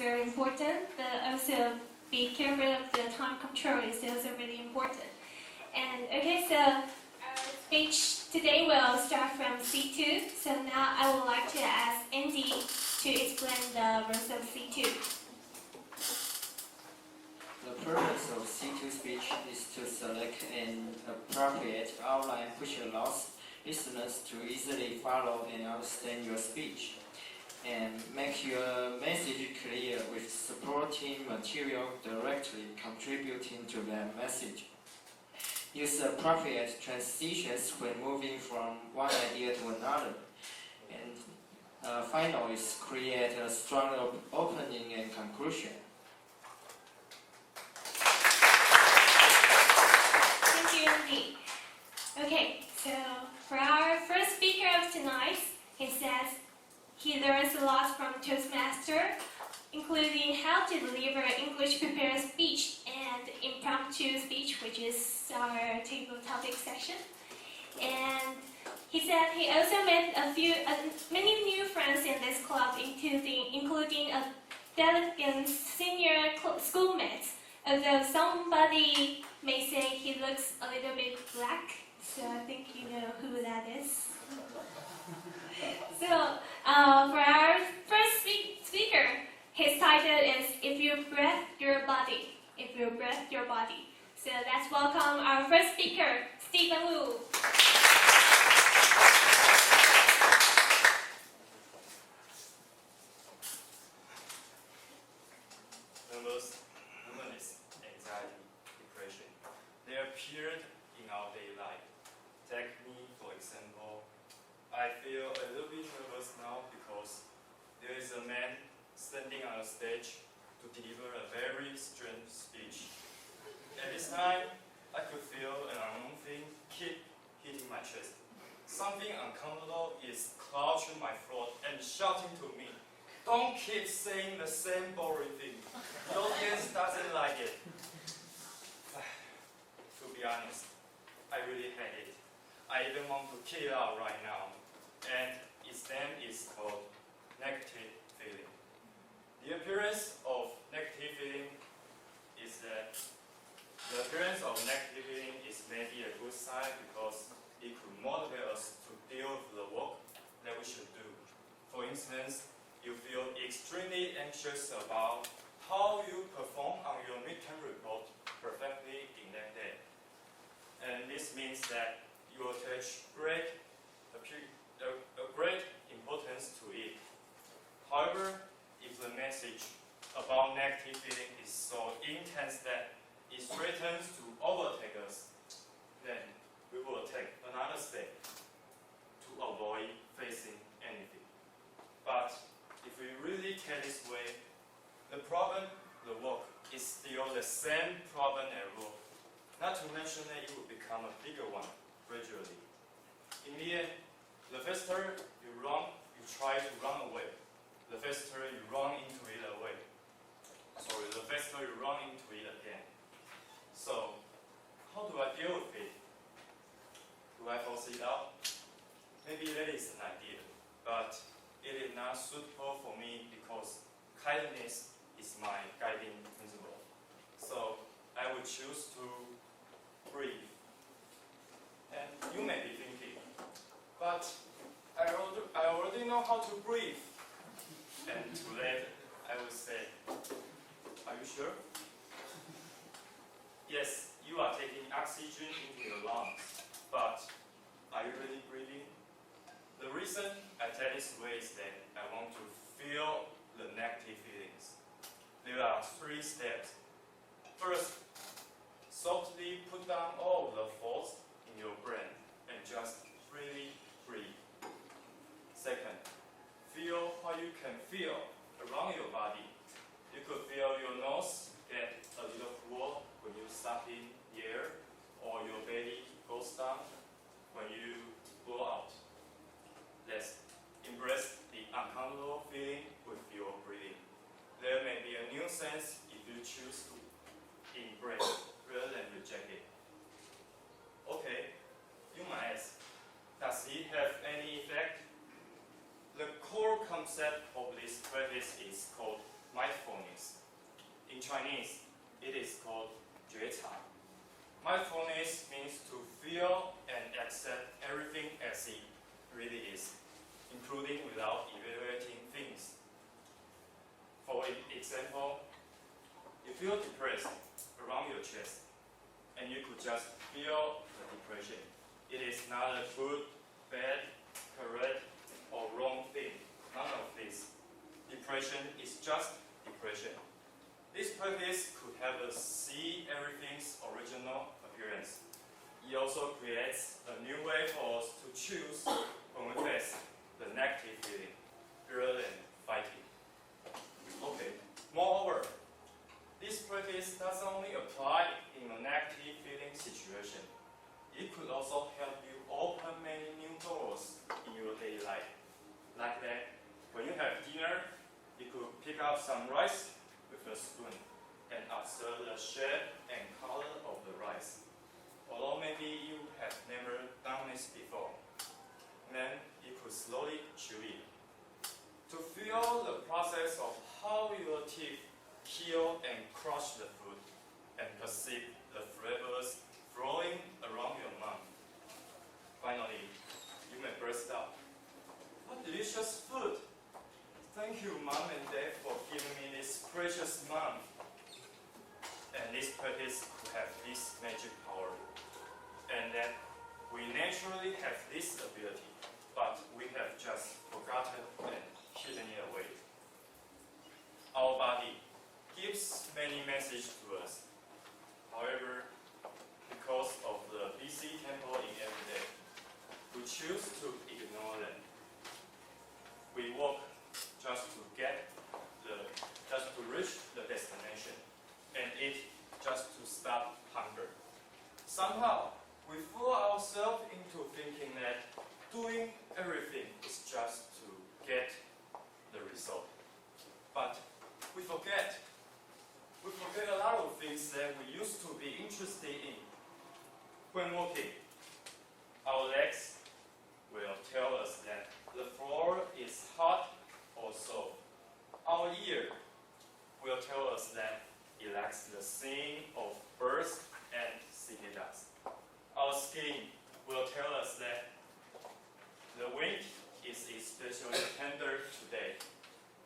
very important, but also be careful of the time control is also really important. And okay, so our speech today will start from C2. So now I would like to ask Andy to explain the rules of C2. The purpose of C2 speech is to select an appropriate outline which allows listeners to easily follow and understand your speech, and make your message clear with supporting material directly contributing to that message. Use appropriate transitions when moving from one idea to another. And final is create a strong opening and conclusion. Thank you, Andy. Okay, so for our first speaker of tonight, he says he learns a lot from Toastmasters, including how to deliver English prepared speech and impromptu speech, which is our table topic section. And he said he also met many new friends in this club, including a delegate senior schoolmate, although somebody may say he looks a little bit black, so I think you know who that is. So, for our first speaker, his title is If You Breathe Your Body. If You Breathe Your Body. So let's welcome our first speaker, Stephen Wu. Numerous anxiety, depression. They appeared in our daily life. Take me, for example. I feel a little bit nervous now because there is a man standing on a stage to deliver a very strange speech. At this time, I could feel an unknown thing keep hitting my chest. Something uncomfortable is clutching my throat and shouting to me, "Don't keep saying the same boring thing. The audience doesn't like it." To be honest, I really hate it. I even want to kick it out right now. And its name is called negative feeling. The appearance of negative feeling is maybe a good sign because it could motivate us to deal with the work that we should do. For instance, you feel extremely anxious about how you perform on your midterm report perfectly in that day. And this means that you attach great importance to it. However, if the message about negative feeling is so intense that it threatens to overtake us, then we will take another step to avoid facing anything. But if we really take this way, the problem, the work, is still the same problem at work. Not to mention that it will become a bigger one gradually. In the end, the faster you run, you try to run away. The faster you run into it away. The faster you run into it again. So, how do I deal with it? Do I force it out? Maybe that is an idea, but it is not suitable for me because kindness is my guiding principle. So, I would choose to breathe. And you may be thinking, but I already know how to breathe. And to that, I would say, are you sure? Yes, you are taking oxygen into your lungs, but are you really breathing? The reason I tell this way is that I want to feel the negative feelings. There are 3 steps. First, softly put down all the thoughts in your brain and just freely breathe. Second, feel what you can feel around your body. You could feel your nose get a little cool when you suck in the air, or your belly goes down when you blow out. Let's embrace the uncomfortable feeling with your breathing. There may be a new sense if you choose to embrace rather than reject it. Okay, you might ask, does it have any effect? The core concept of this practice is called mindfulness. Chinese, it is called 觉察. Mindfulness means to feel and accept everything as it really is, including without evaluating things. For example, you feel depressed around your chest, and you could just feel the depression. It is not a good, bad, correct, or wrong thing. None of this. Depression is just depression. This practice could help us see everything's original appearance. It also creates a new way for us to choose when we face the negative feeling, rather than fighting. Okay. Moreover, this practice doesn't only apply in a negative feeling situation. It could also help you open many new doors in your daily life. Like that, when you have dinner, you could pick up some rice with a spoon and observe the shape and color of the rice. Although maybe you have never done this before, then you could slowly chew it. To feel the process of how your teeth peel and crush the food, and perceive the flavors flowing around your mouth. Finally, you may burst out. What delicious food! Thank you, Mom and Dad, for giving me this precious month. And this practice could have this magic power. And that we naturally have this ability, but we have just forgotten and hidden it away. Our body gives many messages to us. However, because of the busy tempo in every day, we choose to ignore them. We walk just to reach the destination, and eat just to stop hunger. Somehow, we fool ourselves into thinking that doing everything is just to get the result. But we forget a lot of things that we used to be interested in. When walking, our legs will tell us that the floor is hot or soft. Our ear will tell us that it lacks the scent of birds and city dust. Our skin will tell us that the wind is especially tender today.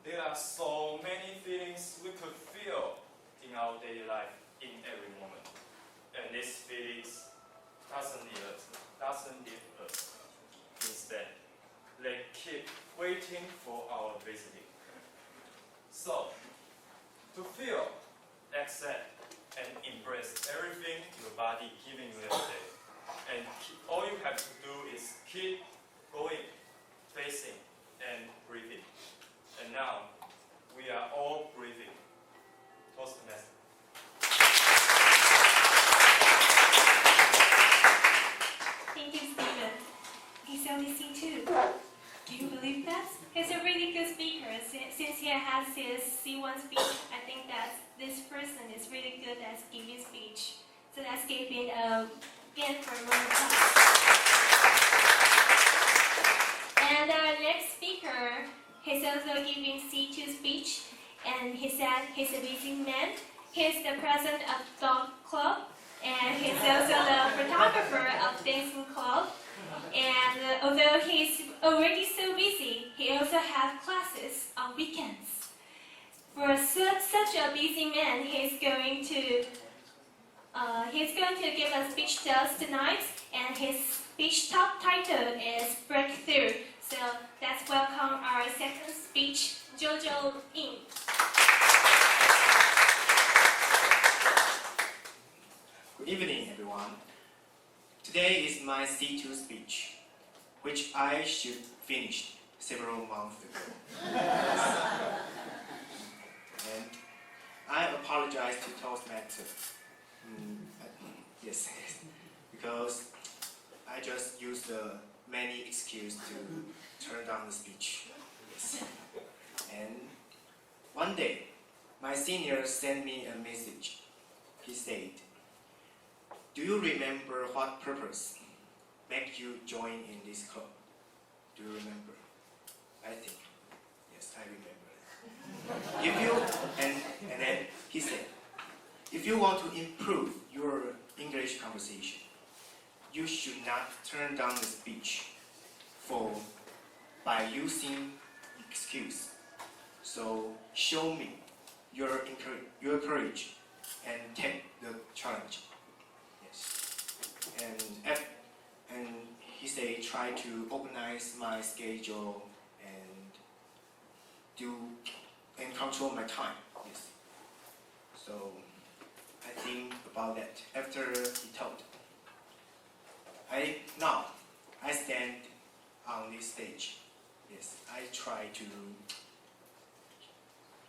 There are so many feelings we could feel in our daily life in every moment. And these feelings doesn't leave us. Instead, they keep waiting for our visiting. So, to feel, accept, and embrace everything your body giving you every day. And all you have to do is keep going, facing, and breathing. And now, we are all breathing. Toastmasters. Thank you, Stephen. He's only C2. Can you believe that? He's a really good speaker. Since he has his C1 speech, I think that this person is really good at giving speech. So let's give him a hand for a round of applause. And our next speaker, he's also giving C2 speech, and he said he's a busy man. He's the president of Golf Club, and he's also the photographer of Dancing Club. And although he's already so busy, he also has classes on weekends. For such a busy man, he's going to give a speech to us tonight, and his speech top title is Breakthrough. So let's welcome our second speech, Jojo In. Good evening, everyone. Today is my C2 speech, which I should finish several months ago. And I apologize to Toastmasters. Yes, because I just used many excuses to turn down the speech. Yes. And one day, my senior sent me a message. He said, "Do you remember what purpose made you join in this club? Do you remember?" I think, yes, I remember. If you, and then he said, if you want to improve your English conversation, you should not turn down the speech by using excuse. So show me your courage and take the challenge. Yes. And he said, try to organize my schedule and control my time. Yes. So I think about that after he told. Now I stand on this stage. Yes, I try to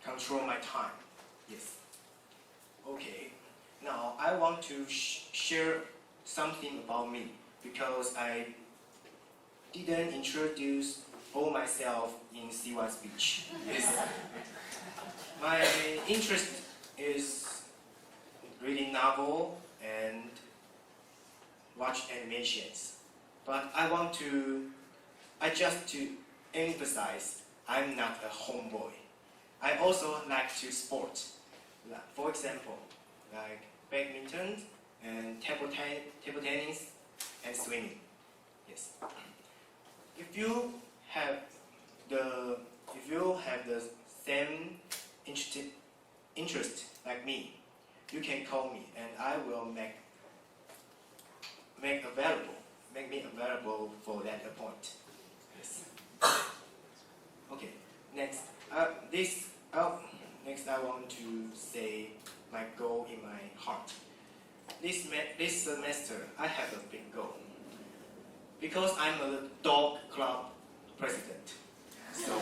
control my time. Yes. Okay. Now I want to share something about me because I didn't introduce all myself in C1 speech. Yes. My interest is reading novel and watch animations. But I just to emphasize, I'm not a homeboy. I also like to sport. For example, like badminton and table tennis and swimming. Yes. If you have the same interest like me, you can call me and I will make me available for that appointment. Yes. Okay. Next, next I want to say my goal in my heart. This semester I have a big goal because I'm a dog club president. So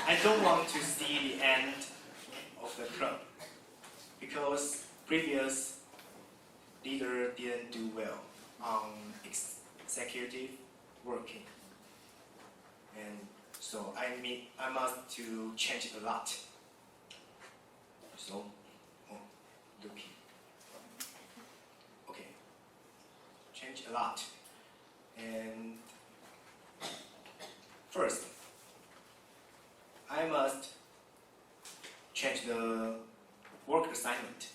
I don't want to see the end of the club because previous leader didn't do well on executive working, and so I must to change a lot. So, looking. Okay, change a lot, and first I must change the work assignment.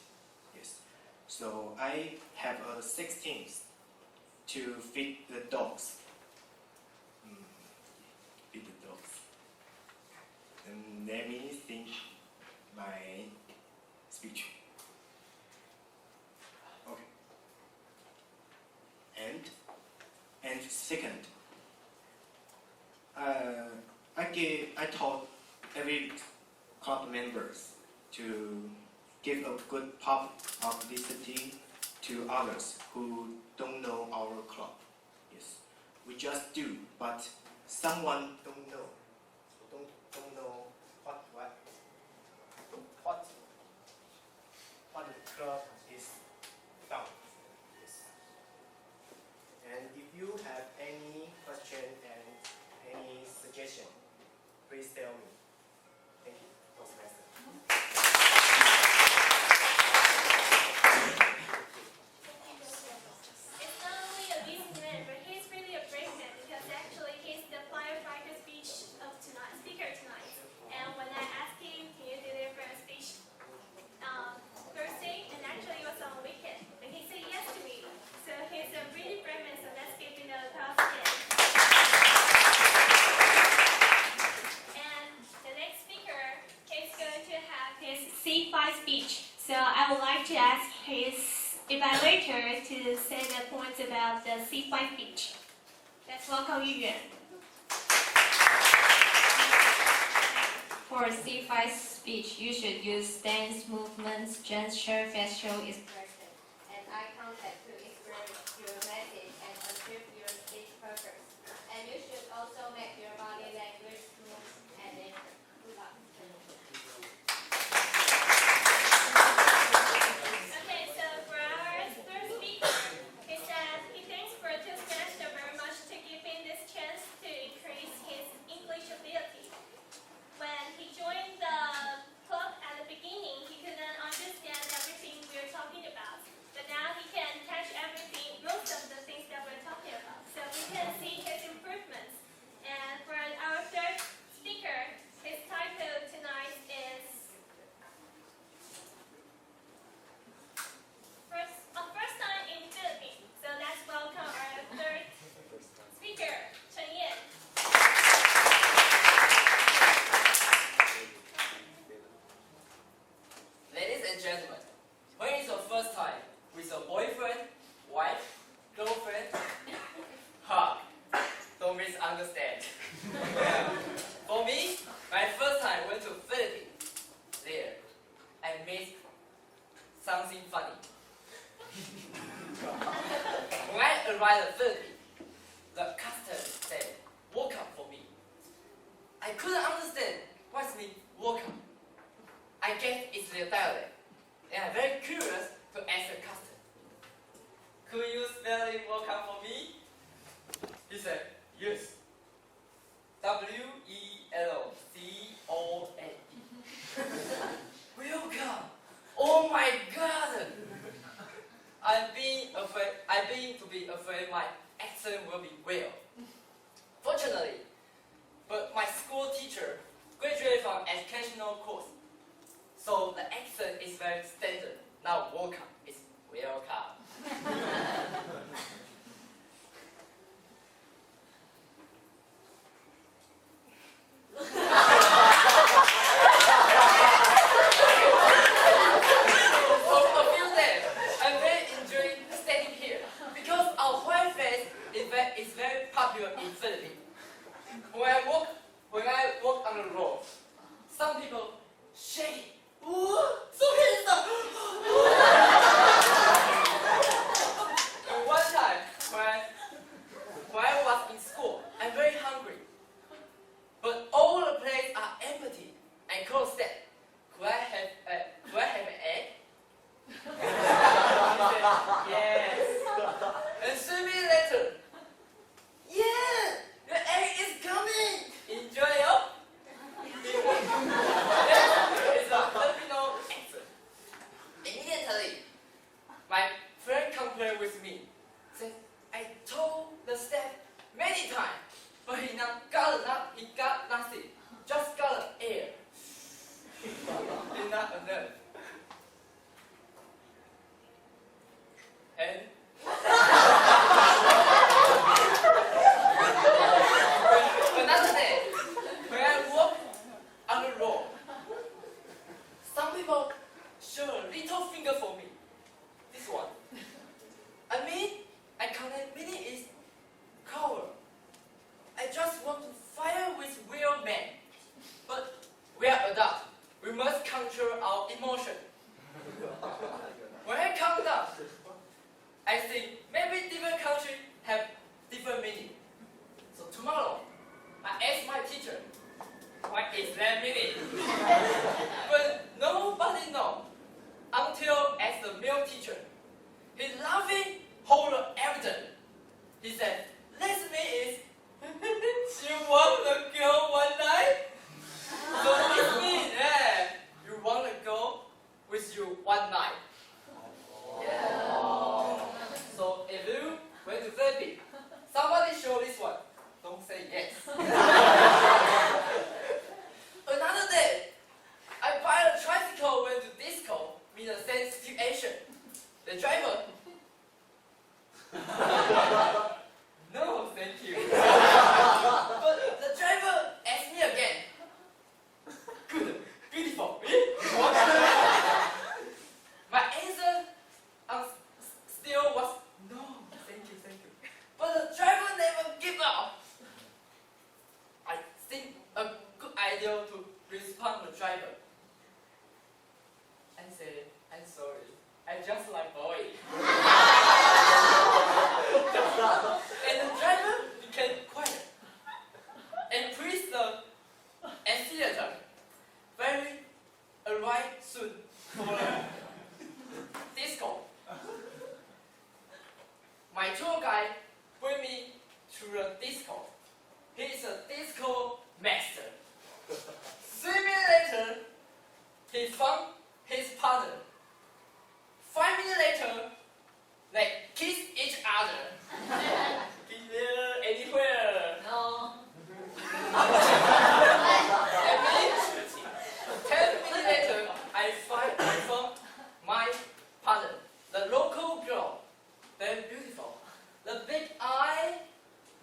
Yes. So I have 6 teams to feed the dogs. Feed the dogs. And let me think my speech. Okay. And second, I taught every club members to give a good publicity to others who don't know our club. Yes, we just do, but someone don't know what the club is about. Yes. And if you have any question and any suggestion, please tell me. Thank you, Toastmaster. It's not only a busy man, but he's really a brave man because actually he's the firefighter speaker tonight. And when I asked him, can you deliver a speech Thursday, and actually it was on the weekend, and he said yes to me. So he's a really brave man, so let's give him a applause again. And the next speaker is going to have his C5 speech. So I would like to ask his evaluator to say the points about the C5 speech. Let's welcome Yu Yuan. For C5 speech, you should use stance, movements, gesture, facial expression, and eye contact to express your message and achieve your speech purpose. And you should also make your body language smooth and natural. Good luck. Okay, so for our third speaker, he said he thanks for Toastmasters very much to give him this chance to increase his English ability. When he joined the club at the beginning, he couldn't understand everything we were talking about. But now he can catch everything, most of the things that we're talking about. So we can see his improvements. And for our third something funny. When I arrived at Philippines, the customer said, "Welcome" for me. I couldn't understand what it means "welcome." I guess it's their dialect, and I'm very curious to ask the customer, "Could you spell it welcome for me?" He said, "Yes. WELCOME. Welcome. Oh my God. I've been to be afraid my accent will be well. Fortunately, but my school teacher graduated from educational course, so the accent is very standard. Now welcome is welcome. It's very popular in Philippines. When I walk on the road, some people shake. Ooh, so handsome. And one time when I was in school, I'm very hungry, but all the plates are empty. And coach said, "Could I have an egg?" I said, "Yes." And 3 minutes later, "Yeah, your egg is coming. Enjoy it." It's a Filipino accent. Immediately, my friend complained with me. Said, "I told the staff many times, but he got nothing. Just got an air. It's not enough." And another day, when I walk on the road, some people show a little finger for me. This one. I connect meaning is coward. I just want to fight with real men. But we are adults. We must control our emotion. When I calm down, I think maybe different countries have different meaning. So tomorrow, I asked my teacher, "What is that meaning?" But nobody knows until I asked the male teacher. He's laughing, hold the evidence. He said, "This means you want to go one night?" So this means you want to go with you one night. Yeah. So if you went to Philippines, somebody show this one. Don't say yes. Another day, I buy a tricycle, went to disco, in the same situation. The driver, "No, thank you." But the driver asked me again. "Good, beautiful. What?" My answer still was "No, thank you, thank you." But the driver never give up. I think a good idea to respond to the driver and say, "I'm sorry, I just like boy." And the driver became quiet and pressed the accelerator. Very arrive soon for the disco. My tour guide bring me to the disco. He is a disco master. 3 minutes later, he found his partner. 5 minutes later, they kiss each other. Is there anywhere? No. That means 10 minutes later, I found my partner, the local girl, very beautiful, the big eye,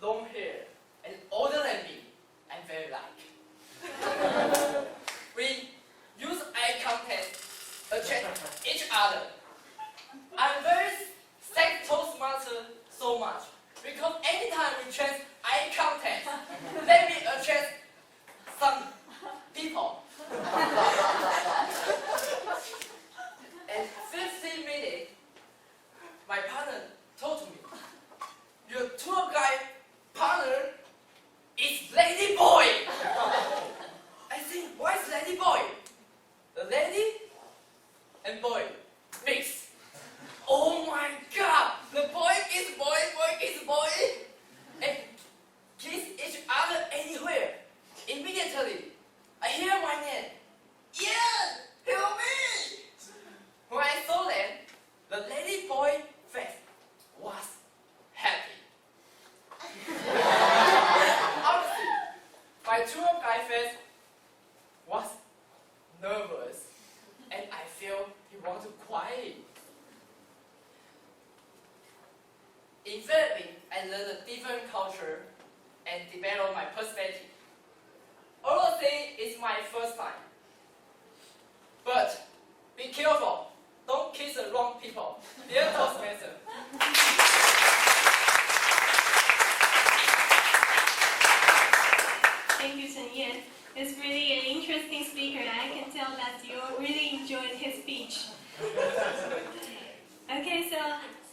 long hair, and older than me, and very like. We use eye contact, attract each other. I'm very thank Toastmasters so much and boy mix. Oh my God! The boy kiss boy, and kiss each other anywhere. Immediately, I hear my name. Yeah, help me! When I saw them, the lady boy face was happy. Honestly, my tour guy face was nervous, and I feel he wanted to cry. In Philippines, I learned a different culture and developed my perspective. Although it's my first time. But be careful, don't kiss the wrong people. Dear Toastmaster. Thank you, Chen Yan. It's really an interesting speaker. I can tell that you really enjoyed his speech. Okay, so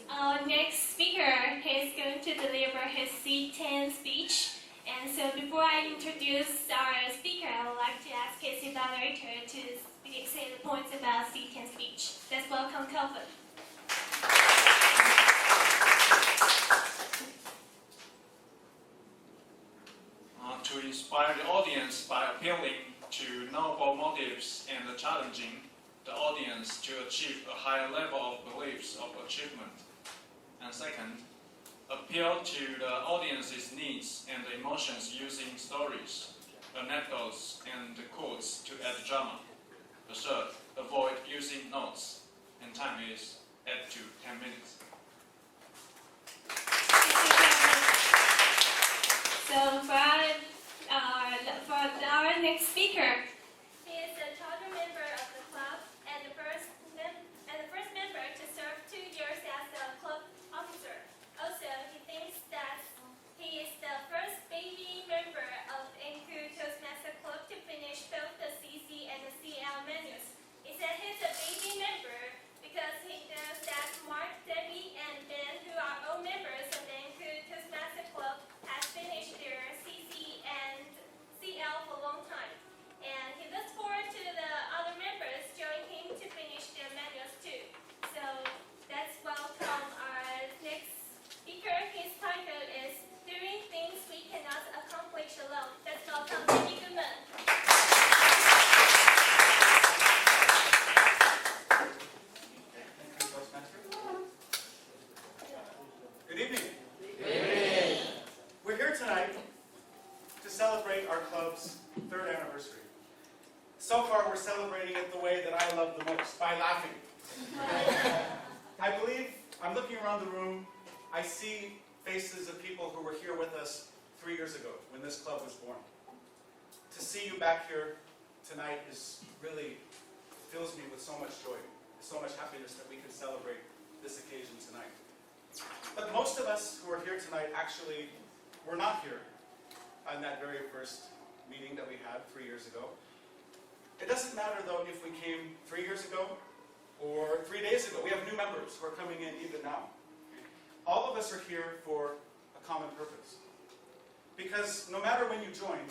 our next speaker is going to deliver his C10 speech. And so before I introduce our speaker, I would like to ask his evaluator to say the points about C10 speech. Let's welcome Kelvin. To inspire the audience by appealing to noble motives and challenging the audience to achieve a higher level of beliefs of achievement. And second, appeal to the audience's needs and emotions using stories, anecdotes, and quotes to add drama. The third, avoid using notes, and time is at to 10 minutes. So for our next speaker, he is a charter member of the club and the first member to serve 2 years as a club officer. Also, he thinks that he is the first baby member of NKUHT Toastmasters Club to finish both the CC and the CL menus. He said he's a baby member because he knows that Mark, Debbie, and Ben, who are all members of the NKUHT Toastmasters Club, has finished their CC and CL for a long time. And he looks forward to the other members joining him to finish their menus too. So let's welcome our next speaker. His title is Doing Things We Cannot Accomplish Alone. Let's welcome Jimmy Goodman. Good evening. We're here tonight to celebrate our club's 3rd anniversary. So far, we're celebrating it the way that I love the most, by laughing. I believe, I'm looking around the room, I see faces of people who were here with us 3 years ago when this club was born. To see you back here tonight really fills me with so much joy, so much happiness that we can celebrate this occasion tonight. But most of us who are here tonight actually were not here on that very first meeting that we had 3 years ago. It doesn't matter though if we came 3 years ago or 3 days ago. We have new members who are coming in even now. All of us are here for a common purpose. Because no matter when you joined,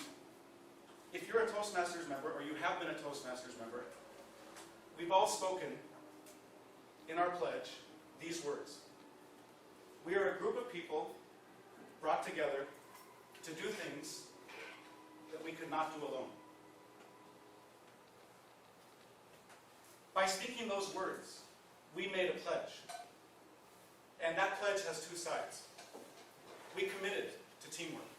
if you're a Toastmasters member or you have been a Toastmasters member, we've all spoken in our pledge these words. We are a group of people brought together to do things that we could not do alone. By speaking those words, we made a pledge. And that pledge has 2 sides. We committed to teamwork.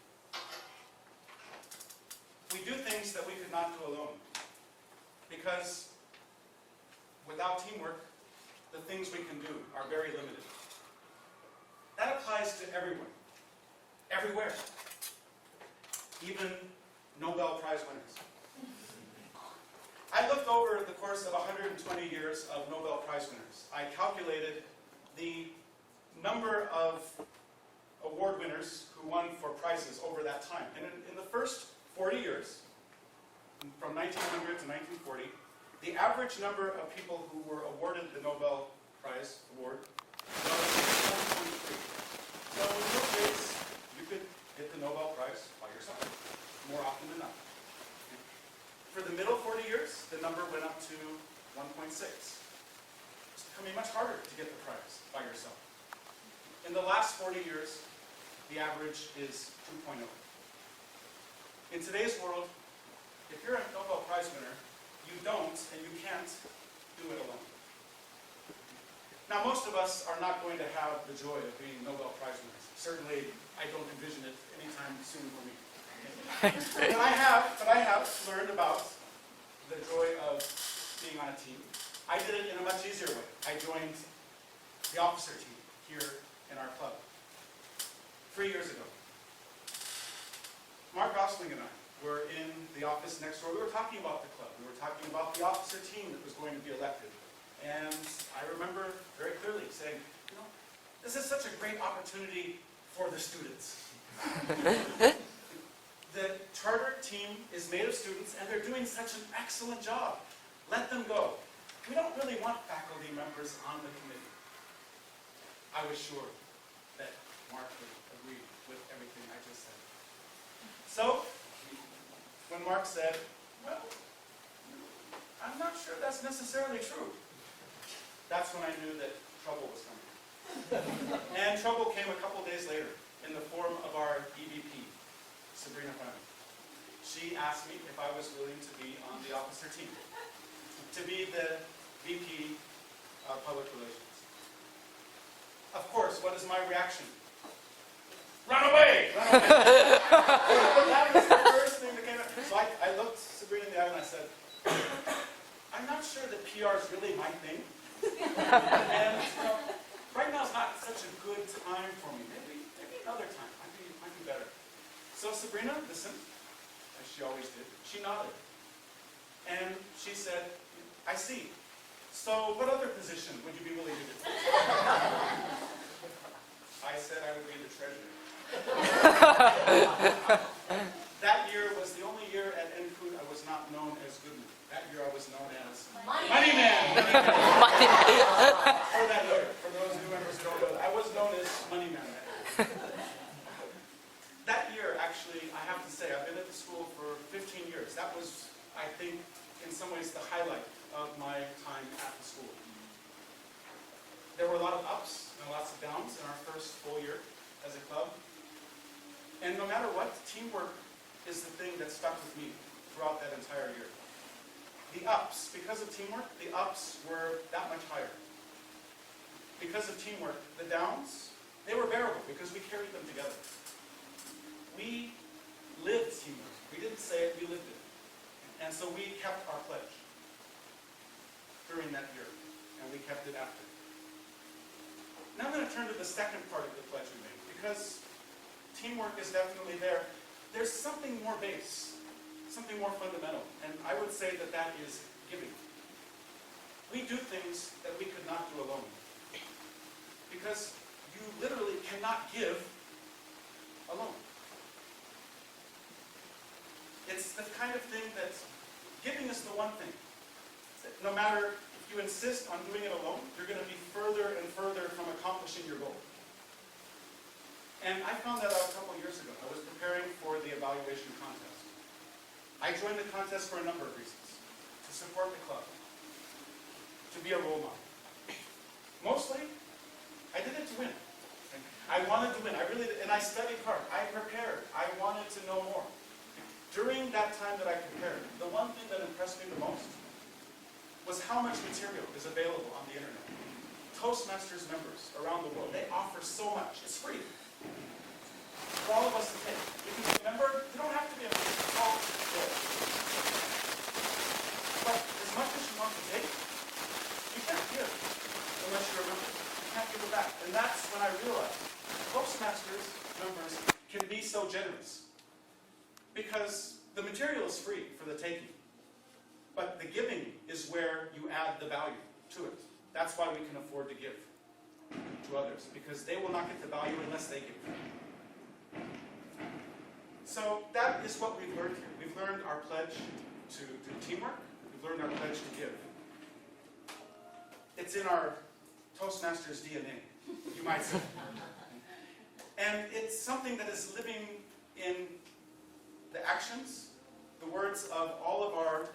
We do things that we could not do alone. Because without teamwork, the things we can do are very limited. That applies to everyone, everywhere, even Nobel Prize winners. I looked over the course of 120 years of Nobel Prize winners. I calculated the number of award winners who won for prizes over that time. And in the first 40 years, from 1900 to 1940, the average number of people who were awarded the Nobel Prize award was 123. So in those days, you could get the Nobel Prize by yourself, more often than not. For the middle 40 years, the number went up to 1.6. becoming much harder to get the prize by yourself. In the last 40 years, the average is 2.0. In today's world, if you're a Nobel Prize winner, you don't and you can't do it alone. Now, most of us are not going to have the joy of being Nobel Prize winners. Certainly, I don't envision it anytime soon for me. But I have learned about the joy of being on a team. I did it in a much easier way. I joined the officer team here in our club 3 years ago. Mark Gosling and I were in the office next door. We were talking about the club. We were talking about the officer team that was going to be elected. And I remember very clearly saying, you know, this is such a great opportunity for the students. The charter team is made of students, and they're doing such an excellent job. Let them go. We don't really want faculty members on the committee. I was sure that Mark would agree with everything I just said. So, when Mark said, well, I'm not sure that's necessarily true, that's when I knew that trouble was coming. And trouble came a couple days later in the form of our EVP, Sabrina Fleming. She asked me if I was willing to be on the officer team, to be the VP of Public Relations. Of course, what is my reaction? Run away! Run away! That was the first thing that came out. So I looked Sabrina in the eye and I said, I'm not sure that PR is really my thing. And right now is not such a good time for me. Maybe another time might be better. So Sabrina listened, as she always did. She nodded. And she said, I see. So what other position would you be willing to do? I said I would be the treasurer. That year was the only year at NKUHT I was not known as Goodman. That year I was known as Money Man. For that year, for those new members who don't know, I was known as Money Man. That year, actually, I have to say, I've been at the school for 15 years. That was, I think, in some ways, the highlight of my time at the school. There were a lot of ups and lots of downs in our first full year as a club. And no matter what, teamwork is the thing that stuck with me throughout that entire year. The ups, because of teamwork, the ups were that much higher. Because of teamwork, the downs, they were bearable because we carried them together. We lived teamwork. We didn't say it, we lived it. And so we kept our pledge during that year, and we kept it after. Now I'm going to turn to the second part of the pledge we made, because teamwork is definitely there. There's something more base, something more fundamental, and I would say that that is giving. We do things that we could not do alone, because you literally cannot give alone. It's the kind of thing that giving is the one thing. No matter if you insist on doing it alone, you're going to be further and further from accomplishing your goal. And I found that out a couple years ago. I was preparing for the evaluation contest. I joined the contest for a number of reasons. To support the club. To be a role model. Mostly, I did it to win. I wanted to win. I really did. And I studied hard. I prepared. I wanted to know more. During that time that I prepared, the one thing that impressed me the most was how much material is available on the internet. Toastmasters members around the world, they offer so much. It's free for all of us to take. You can be a member. You don't have to be a member. It's all there. But as much as you want to take, you can't give unless you're a member. You can't give it back. And that's when I realized Toastmasters members can be so generous. Because the material is free for the taking. But the giving is where you add the value to it. That's why we can afford to give to others, because they will not get the value unless they give. So that is what we've learned here. We've learned our pledge to do teamwork. We've learned our pledge to give. It's in our Toastmasters DNA, you might say. And it's something that is living in the actions, the words of all of our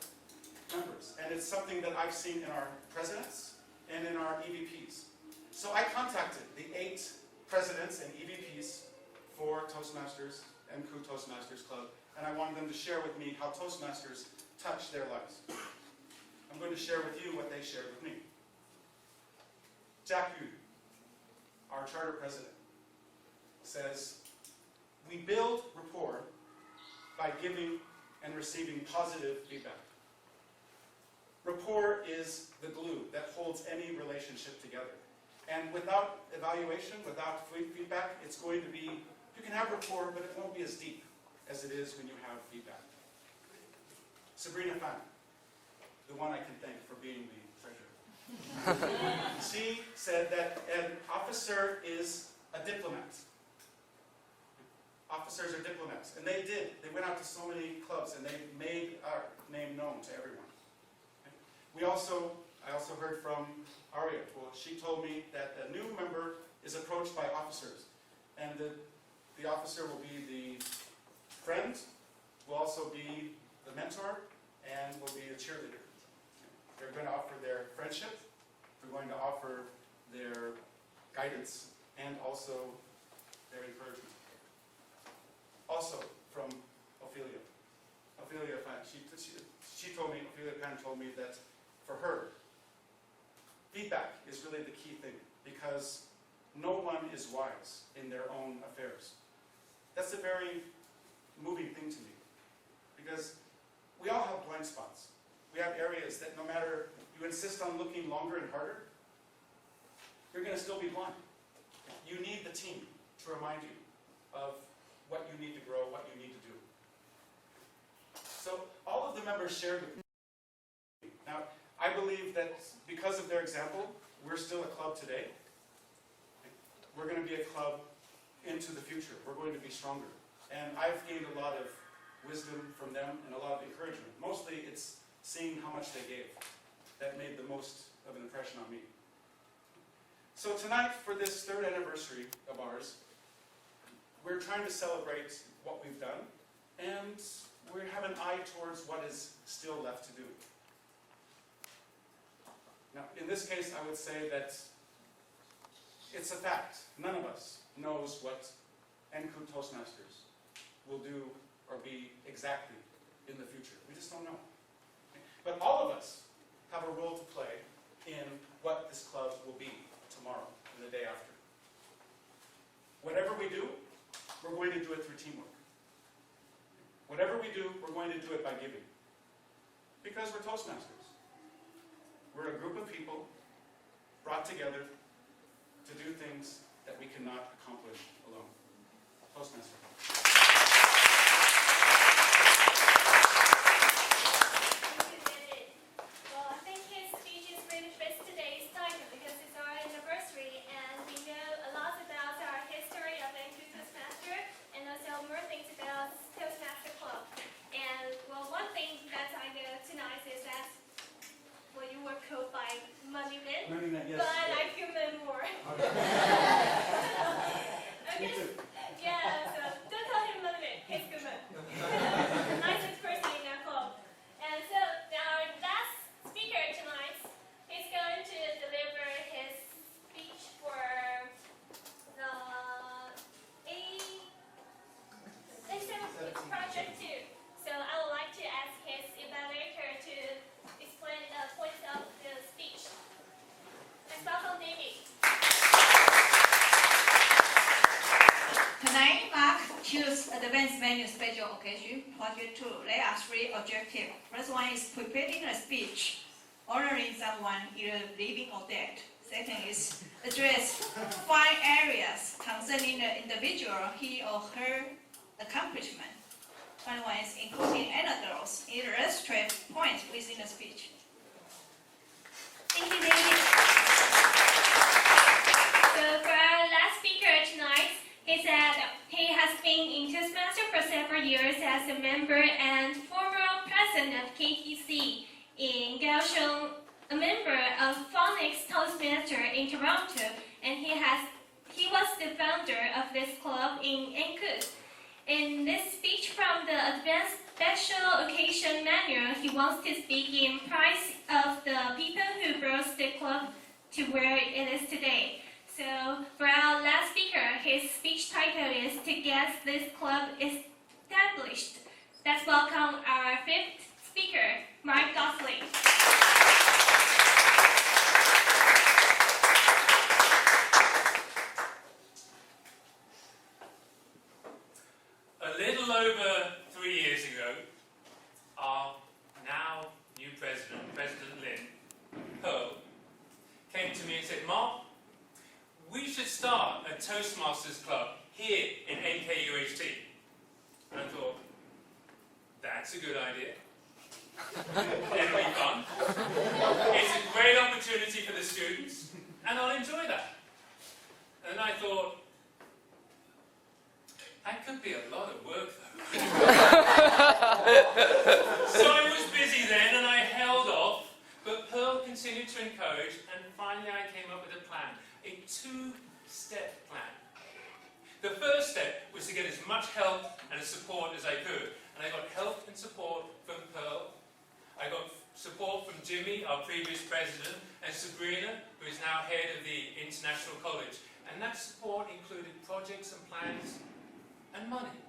members. And it's something that I've seen in our presidents, and in our EVPs. So I contacted the 8 presidents and EVPs for Toastmasters, NKUHT Toastmasters Club, and I wanted them to share with me how Toastmasters touched their lives. I'm going to share with you what they shared with me. Jack Yu, our charter president, says, "We build rapport by giving and receiving positive feedback. Rapport is the glue that holds any relationship together. And without evaluation, without feedback, it's going to be, you can have rapport, but it won't be as deep as it is when you have feedback." Sabrina Fan, the one I can thank for being the treasurer. She said that an officer is a diplomat. Officers are diplomats, and they did. They went out to so many clubs, and they made our name known to everyone. I also heard from Aria. Well, she told me that a new member is approached by officers, and the officer will be the friend, will also be the mentor, and will be a cheerleader. They're going to offer their friendship, they're going to offer their guidance, and also their encouragement. Also from Ophelia. Ophelia Pan, Ophelia Pan told me that for her, feedback is really the key thing, because no one is wise in their own affairs. That's a very moving thing to me, because we all have blind spots. We have areas that no matter you insist on looking longer and harder, you're going to still be blind. You need the team to remind you of what you need to grow, what you need to do. So all of the members shared with me. Now, I believe that because of their example, we're still a club today. We're going to be a club into the future. We're going to be stronger. And I've gained a lot of wisdom from them and a lot of encouragement. Mostly it's seeing how much they gave. That made the most of an impression on me. So tonight, for this 3rd anniversary of ours, we're trying to celebrate what we've done, and we have an eye towards what is still left to do. Now, in this case, I would say that it's a fact. None of us knows what NKUHT Toastmasters will do or be exactly in the future. We just don't know. But all of us have a role to play in what this club will be tomorrow and the day after. Whatever we do, we're going to do it through teamwork. Whatever we do, we're going to do it by giving. Because we're Toastmasters. We're a group of people brought together to do things that we cannot accomplish alone. Toastmasters. Well, I think his speech is really fits today's title because it's our anniversary and we know a lot about our history of NKUHT Toastmaster and also more things about Toastmaster Club. And well, one thing that I know tonight is that well, you were called by Money Man, Yes. but I feel no more. Me too. Yeah, so don't call him Money Man, he's good man. The nicest person in our club. And so our last speaker tonight is going to deliver his speech for the A7 Project 2. So I would like to ask his evaluator to explain the points of the speech. Let's welcome David. Tonight, Mark choose advanced menu special occasion, project 2. There are 3 objectives. First one is preparing a speech, honoring someone either living or dead. Second is address 5 areas concerning the individual, he or her accomplishment. Third one is including anecdotes, illustrative points within the speech. Thank you, David. So for our last speaker tonight, he said he has been in Toastmasters for several years as a member and former president of KTC in Kaohsiung, a member of Phonics Toastmaster in Toronto, and he was the founder of this club in NKUHT. In this speech from the Advanced Special Occasion Manual, he wants to speak in praise of the people who brought the club to where it is today. So for our last speaker, his speech title is "To Get This Club Established." Let's welcome our fifth speaker, Mark Gosling. A little over 3 years ago, our now new president, President Lin, Pearl, came to me and said, "Mark, we should start a Toastmasters club here in NKUHT." And I thought, that's a good idea. It'll be fun. It's a great opportunity for the students, and I'll enjoy that. And I thought, that could be a lot of work, though. So I was busy then, and I held off, but Pearl continued to encourage, and finally I came up with a plan, a two-step plan. The first step was to get as much help and support as I could, and I got help and support from Pearl. I got support from Jimmy, our previous president, and Sabrina, who is now head of the International College. And that support included projects and plans, and money.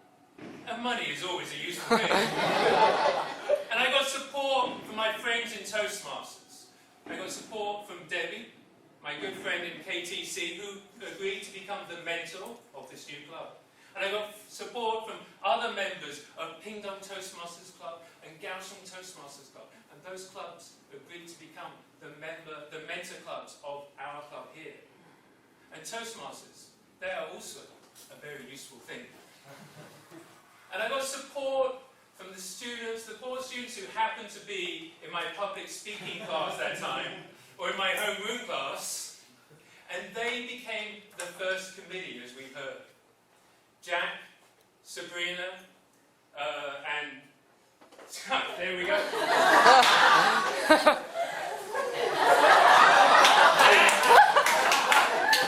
And money is always a useful thing. And I got support from my friends in Toastmasters. I got support from Debbie, my good friend in KTC, who agreed to become the mentor of this new club. And I got support from other members of Pingdong Toastmasters Club and Kaohsiung Toastmasters Club. And those clubs agreed to become the mentor clubs of our club here. And Toastmasters, they are also a very useful thing. And I got support from the students, the 4 students who happened to be in my public speaking class that time, or in my homeroom class, and they became the first committee, as we've heard. Jack, Sabrina, and there we go.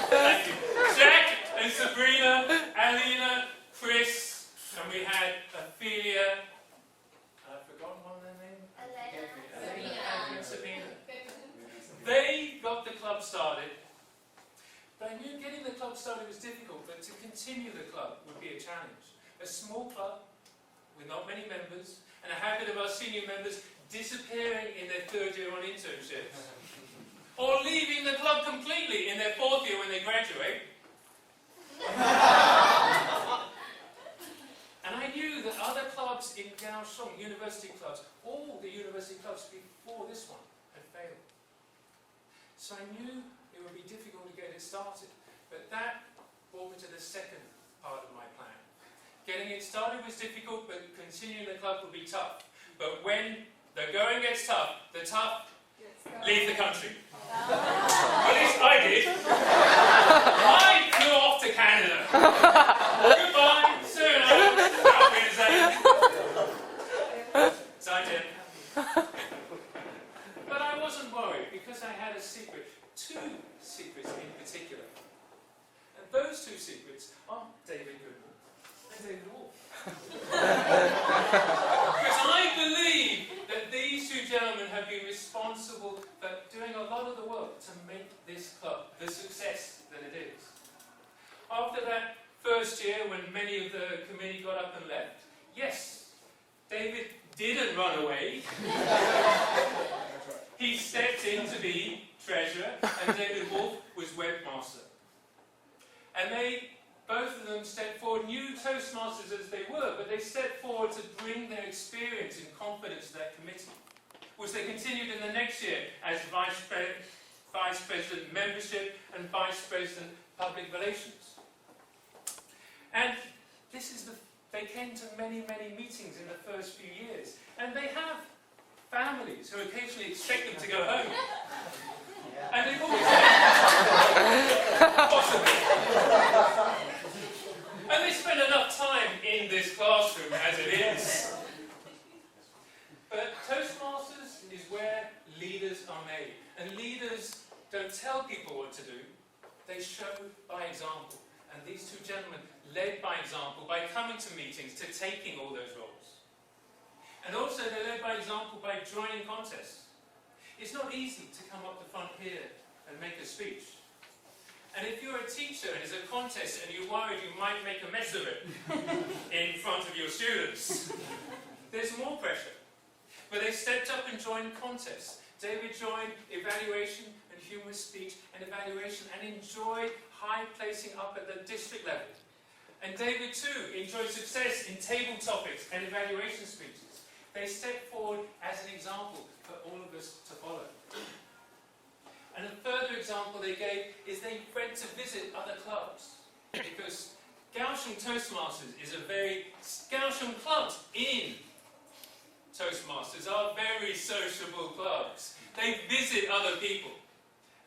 Thank you. Jack and Sabrina, Alina, Chris, and we had Ophelia. I've forgotten one of their names. Sabina. They got the club started. But I knew getting the club started was difficult, but to continue the club would be a challenge. A small club with not many members, and a habit of our senior members disappearing in their 3rd year on internships, or leaving the club completely in their 4th year when they graduate. And I knew that other clubs in Kaohsiung, university clubs, all the university clubs before this one had failed. So I knew it would be difficult to get it started, but that brought me to the second part of my plan. Getting it started was difficult, but continuing the club would be tough. But when the going gets tough, the tough leave the country. At least I did. I flew off to Canada. Goodbye, soon I'll be the same. Sorry, Jim. But I wasn't worried because I had a secret. 2 secrets in particular. And those 2 secrets are David Goodman and David Wolf. Because I believe that these 2 gentlemen have been responsible for doing a lot of the work to make this club the success that it is. After that first year, when many of the committee got up and left, yes, David didn't run away. He stepped in to be treasurer, and David Wolf was webmaster. And both of them stepped forward, new Toastmasters as they were, but they stepped forward to bring their experience and confidence to that committee, which they continued in the next year as Vice President Membership and Vice President Public Relations. And they came to many, many meetings in the first few years, and they have families who occasionally expect them to go home. And they've always possibly. And they spend enough time in this classroom as it is. But Toastmasters is where leaders are made. And leaders don't tell people what to do, they show by example. And these 2 gentlemen led by example, by coming to meetings, to taking all those roles. And also they led by example by joining contests. It's not easy to come up the front here and make a a speech. And if you're a teacher and it's a contest and you're worried you might make a mess of it in front of your students, there's more pressure. But they stepped up and joined contests. David joined evaluation and humorous speech and evaluation and enjoyed high placing up at the district level. And David too enjoyed success in table topics and evaluation speeches. They stepped forward as an example for all of us to follow. And a further example they gave is they went to visit other clubs. Because Kaohsiung Toastmasters is a very... Kaohsiung clubs in Toastmasters are very sociable clubs. They visit other people.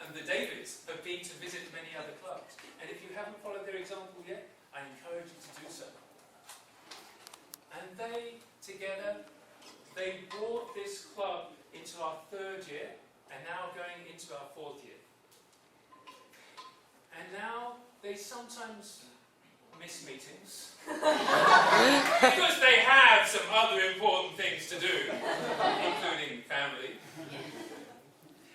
And the Davids have been to visit many other clubs. And if you haven't followed their example yet, I encourage you to do so. And they, together, they brought this club into our 3rd year, and now going into our 4th year. And now they sometimes miss meetings because they have some other important things to do, including family.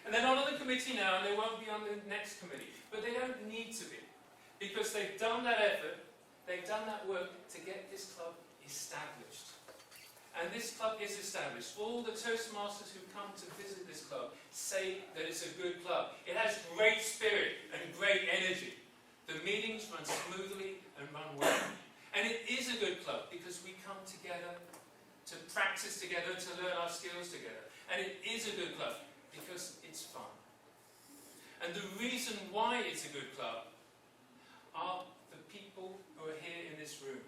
And they're not on the committee now, and they won't be on the next committee. But they don't need to be, because they've done that effort, they've done that work to get this club established. And this club is established. All the Toastmasters who come to visit this club say that it's a good club. It has great spirit and great energy. The meetings run smoothly and run well. And it is a good club because we come together to practice together, to learn our skills together. And it is a good club because it's fun. And the reason why it's a good club are the people who are here in this room.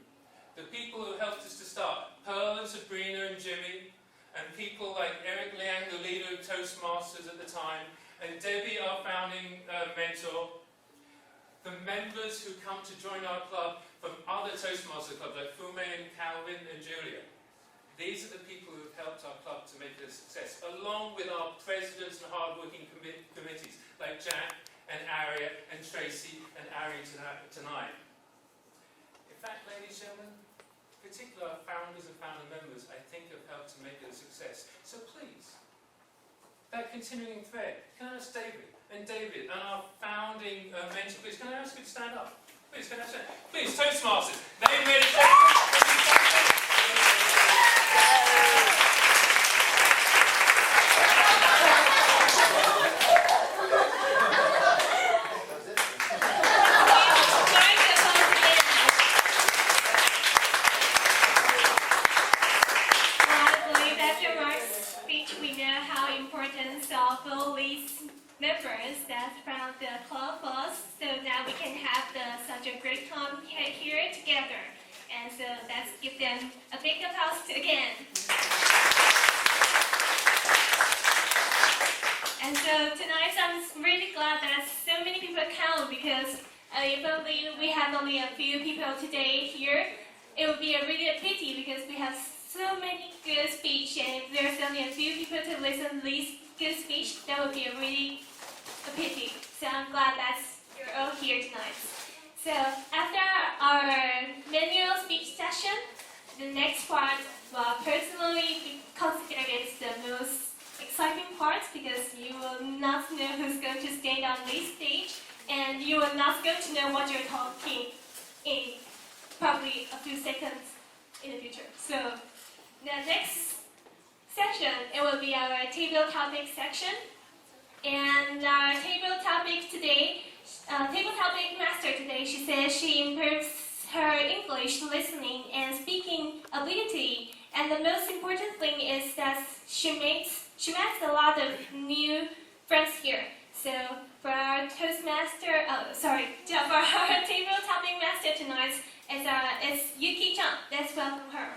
The people who helped us to start, Pearl and Sabrina and Jimmy, and people like Eric Liang, the leader of Toastmasters at the time, and Debbie, our founding mentor, the members who come to join our club from other Toastmaster clubs like Fume and Calvin and Julia. These are the people who have helped our club to make it a success, along with our presidents and hard-working committees like Jack and Aria and Tracy and Ari tonight. In fact, ladies and gentlemen, particularly our founders and founder members, I think have helped to make it a success. So please, that continuing thread, can I ask David and our founding mentor, please, can I ask you to stand up? Please, can I stand? Please, Toastmasters, they made it. Members that from the club was, so now we can have such a great time here together. And so let's give them a big applause again. And so tonight I'm really glad that so many people come, because even we have only a few people today here, it would be really a pity because we have so many good speech, and if there's only a few people to listen to this good speech, that would be a pity. So I'm glad that you're all here tonight. So after our manual speech session, the next part, well, personally consider it the most exciting part, because you will not know who's going to stand on this stage, and you are not going to know what you're talking in probably a few seconds in the future. So the next section, it will be our table topic section. And our table topic master today, she says she improves her English listening and speaking ability. And the most important thing is that she makes a lot of new friends here. So for our for our table topic master tonight, it's Yuki Chang. Let's welcome her.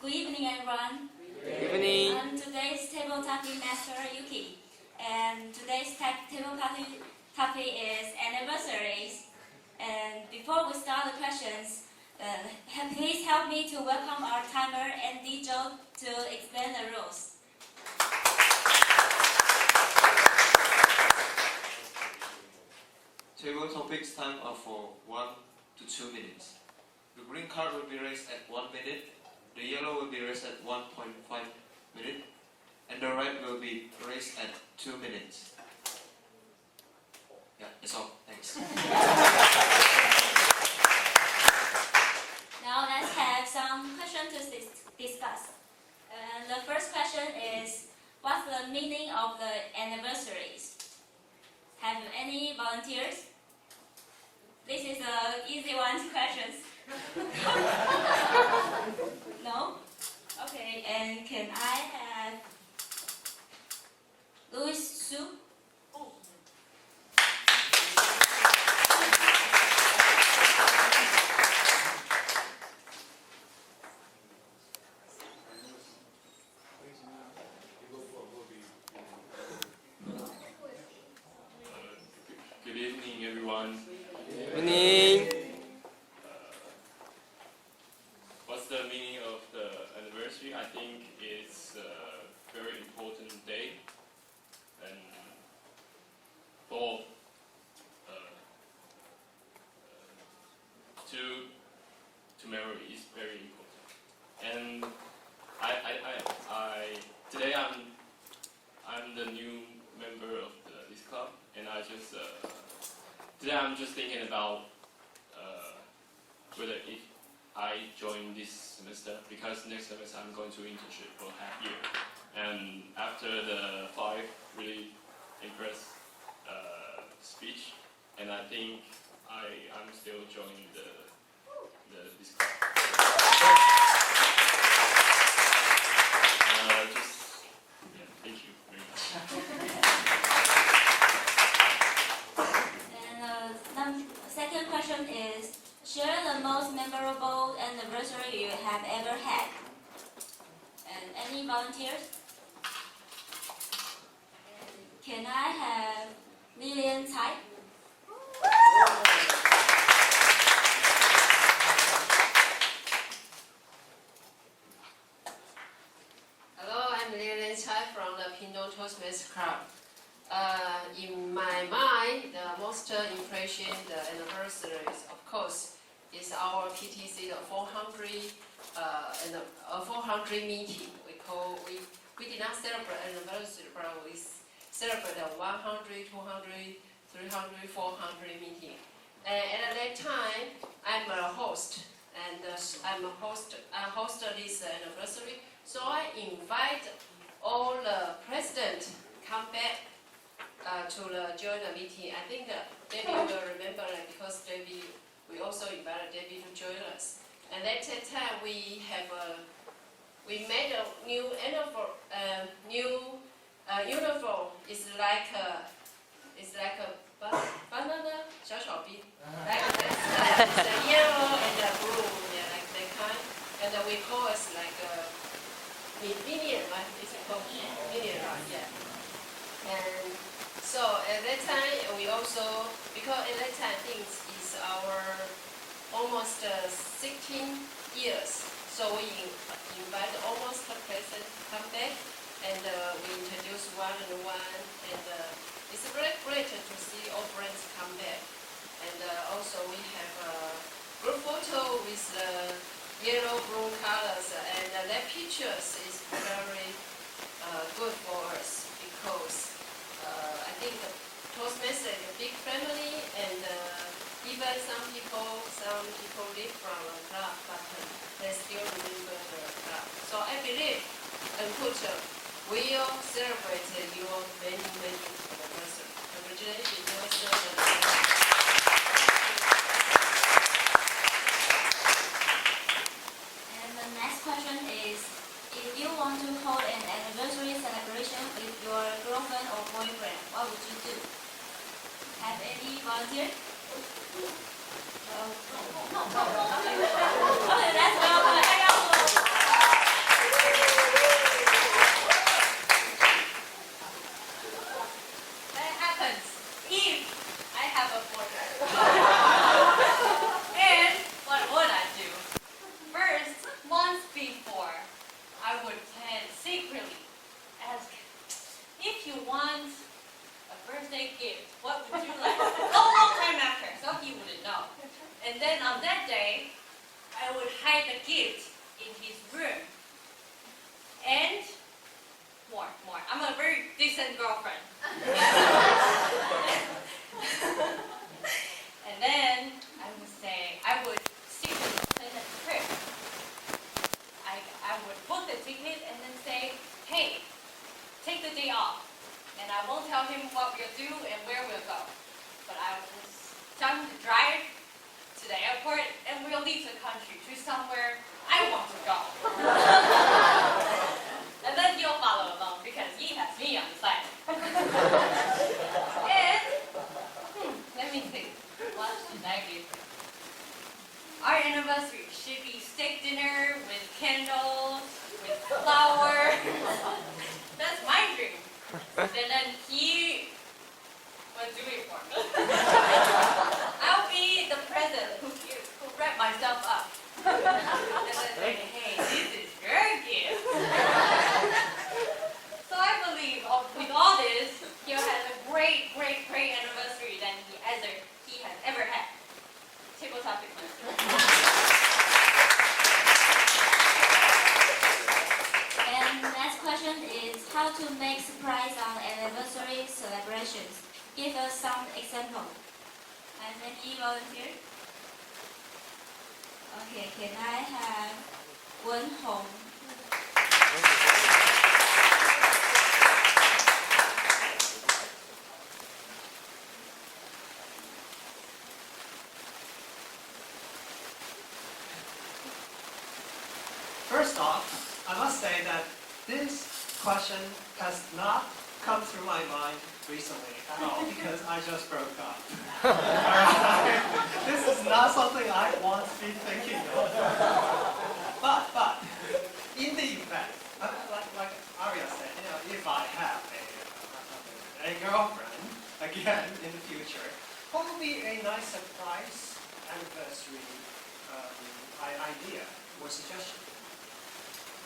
Good evening, everyone. Good evening. Today's table topic master Yuki, and today's table topic is anniversaries. And before we start the questions, please help me to welcome our timer and DJ to explain the rules. Table topics time are for 1 to 2 minutes. The green card will be raised at 1 minute, the yellow will be raised at 1.5 minutes, and the red will be raised at 2 minutes. Yeah, that's all. Thanks. Now let's have some questions to discuss. The first question is, what's the meaning of the anniversaries? Have any volunteers? This is an easy one questions. No? Okay, and can I have Louis Su? Good evening, everyone. Good evening. What's the meaning of the anniversary? I think it's a very important day, and for to memory is very important. And today I'm the new member of this club, and today I'm just thinking about whether if I join this semester, because next semester I'm going to internship for half year, and after the 5 really impressed speech, and I think I'm still joining this club. Thank you very much. And second question is, share the most memorable anniversary you have ever had. And any volunteers? Can I have Lillian Tsai? Hello, I'm Lillian Tsai from the Pingdong Toastmasters Club. In my mind, the most impression, the anniversaries, of course, is our PTC, the 400 meeting. We did not celebrate anniversary, but we celebrate the 100, 200, 300, 400 meeting. And at that time, I'm a host, and I host this anniversary. So I invite all the president come back to join the meeting. I think Debbie will remember that, because we also invited Debbie to join us. And at that time we made a new uniform. It's like a banana, 小小兵. Like it's the yellow and the blue, yeah, like that kind. And we call it like a minion, right? It's called minion, right? Yeah. And so at that time we also, because at that time things is our almost 16 years, so we invite almost the president to come back, and we introduce one and one, and it's very great to see all friends come back. And also we have a group photo with the yellow blue colors, and that pictures is very good for us, because I think the Toastmasters is a big family, and even some people live from the club, but they still remember the club. So I believe NKUHT will celebrate your many anniversary. Congratulations. And the next question is, if you want to hold an anniversary celebration with your girlfriend or boyfriend, what would you do? Have any volunteers? Okay, let's welcome everyone. That happens if I have a boyfriend. And what would I do? First, months before, I would plan secretly. Ask, if you want a birthday gift, what would you like? A long time after, so he wouldn't know. And then on that day, I would hide the gift in his room. And more. I'm a very decent girlfriend. And then I would say, I would secretly plan a trip. I would book the ticket and then say, hey, take the day off. And I won't tell him what we'll do and where we'll go. But I will just tell him to drive to the airport and we'll leave the country to somewhere I want to go. And then you'll follow along because he has me on the side. And, let me think. What should I give him? Our anniversary should be steak dinner with candles, with flowers. That's my dream. And then he will do it for me. I'll be the present who wrap myself up. And then say, hey, this is your gift. So I believe with all this, he'll have a great anniversary than he has ever had. Table topic master. And next question is how to make surprise on anniversary celebrations. Give us some example. Has any volunteer? Okay, can I have Wen Hong? First off, I must say that this question has not come through my mind recently at all because I just broke up. This is not something I want to be thinking of. But in the event, like Arya said, if I have a girlfriend again in the future, what would be a nice surprise anniversary idea or suggestion?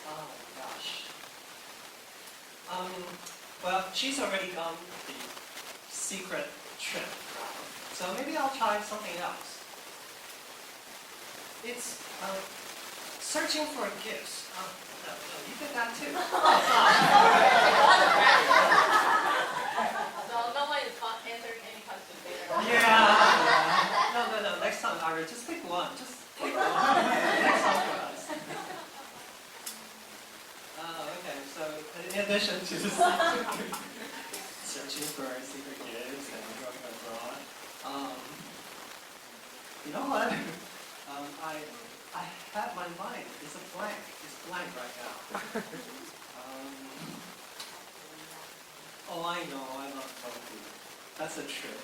Oh gosh. Well, she's already done the secret trip, so maybe I'll try something else. It's searching for gifts. No, you did that too. So no one is answering any questions later. Yeah. No. Next time, Ira, just pick one. Just pick one. Next time for us. Okay, so in addition to searching for secret gifts and going abroad, you know what? I have my mind. It's a blank. It's blank right now. Oh, I know. I love tofu. That's a trip.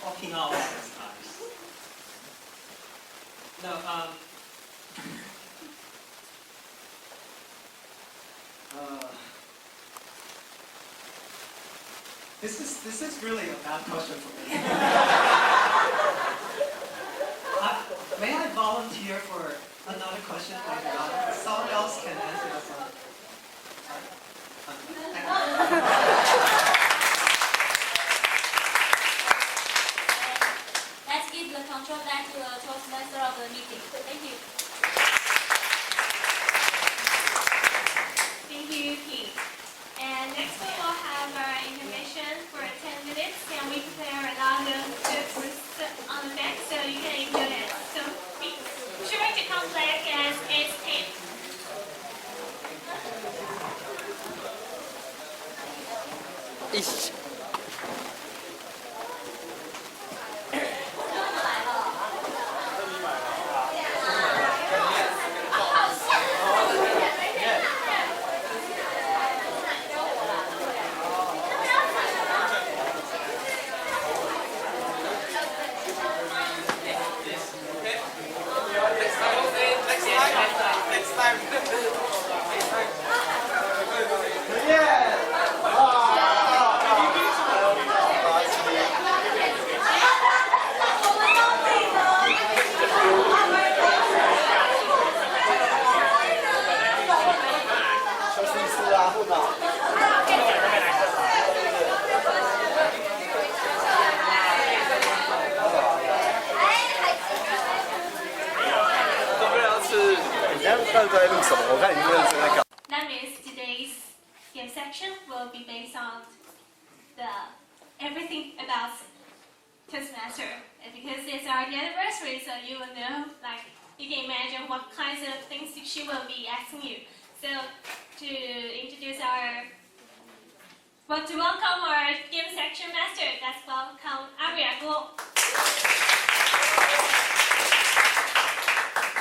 Okinawa is nice. No, this is really a bad question for me. May I volunteer for another question later on? Someone else can answer this one. Let's give the control back to the Toastmaster of the meeting. Thank you. Thank you, Keith. And next we will have our intermission for 10 minutes, and we prepare a lot of foods on the back so you can enjoy it. So be sure to come back as it's 10. Yeah! 到底在录什么？我看你们认真在搞。 That means today's game section will be based on the everything about Toastmaster. And because it's our anniversary, so you will know, like, you can imagine what kinds of things she will be asking you. So, to introduce to welcome our game section master, let's welcome Aria Guo.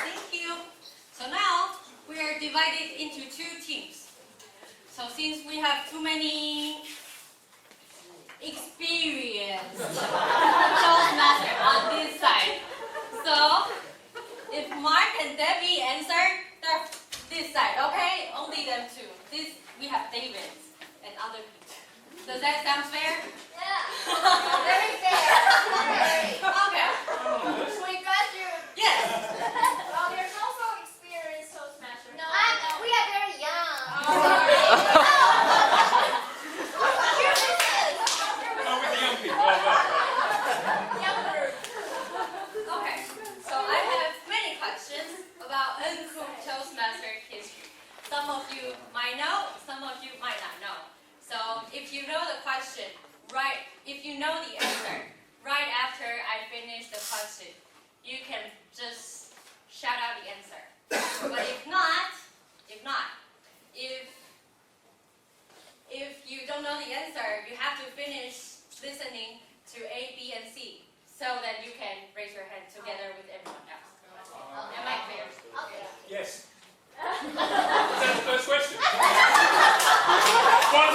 Thank you. So now we are divided into two teams. So since we have too many experienced Toastmasters on this side, so if Mark and Debbie answer, they're this side, okay? Only them two. This we have David and other people. Does that sound fair? Yeah. Very fair. Okay. We got you. Yes. Well, there's also experienced Toastmasters. No, we are very young. With the young people. Younger. Okay. So I have many questions about NKUHT Toastmaster history. Some of you might know, some of you might not know. So if you know the question, if you know the answer, right after I finish the question, you can just shout out the answer. But if you don't know the answer, you have to finish listening to A, B, and C, so that you can raise your hand together with everyone else. Am I clear? Yes. That's the first question. 1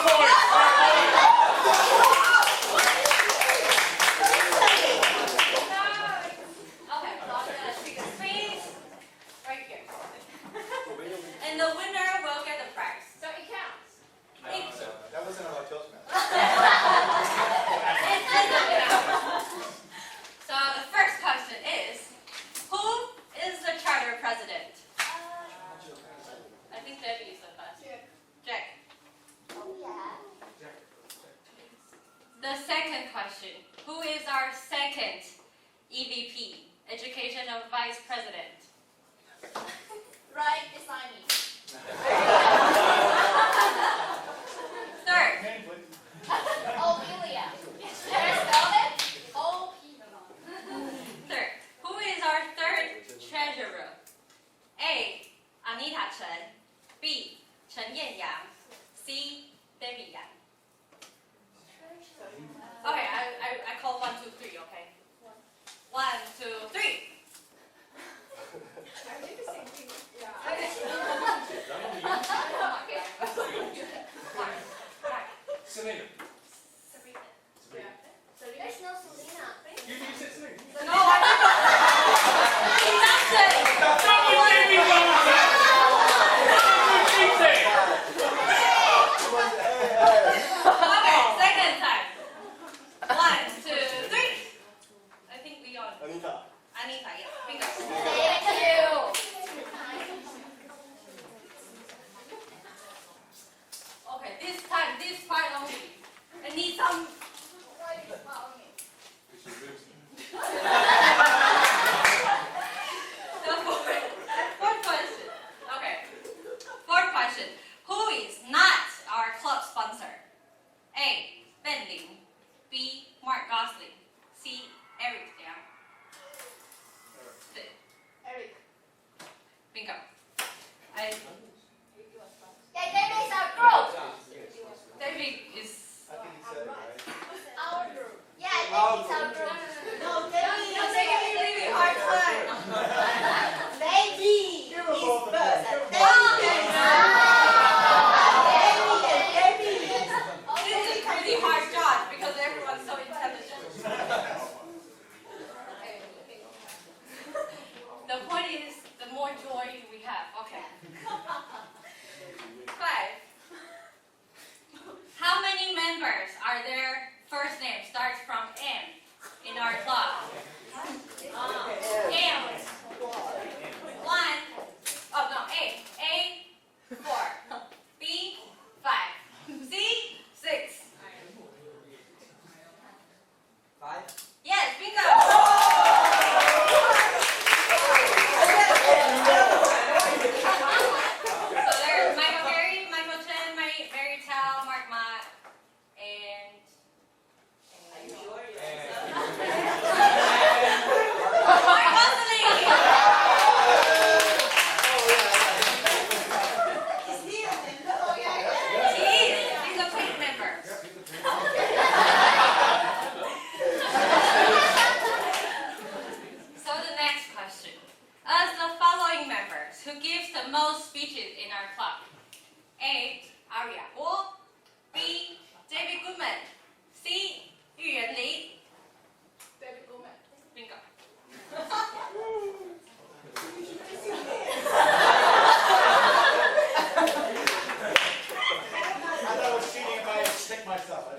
point. Okay, so I'm gonna take a space right here. And the winner will get the prize. So it counts. That wasn't about Toastmasters. So the first question is, who is the charter president? I think Debbie is the first. Jack. Oh, yeah. The second question, who is our second EVP, Education of Vice President? Right beside me. Third, Oh, Julia. Should I spell it? Oh, third, who is our third treasurer? A, Anita Chen, B, Chen Yangyang, C, Debbie Yang. Okay, I call 1, 2, 3, okay? 1, 2, 3. the most speeches in our club? A. Aria Guo. B. David Goodman. C. Yu Ren Li. David Goodman. Bingo. I thought I was cheating if I stick myself.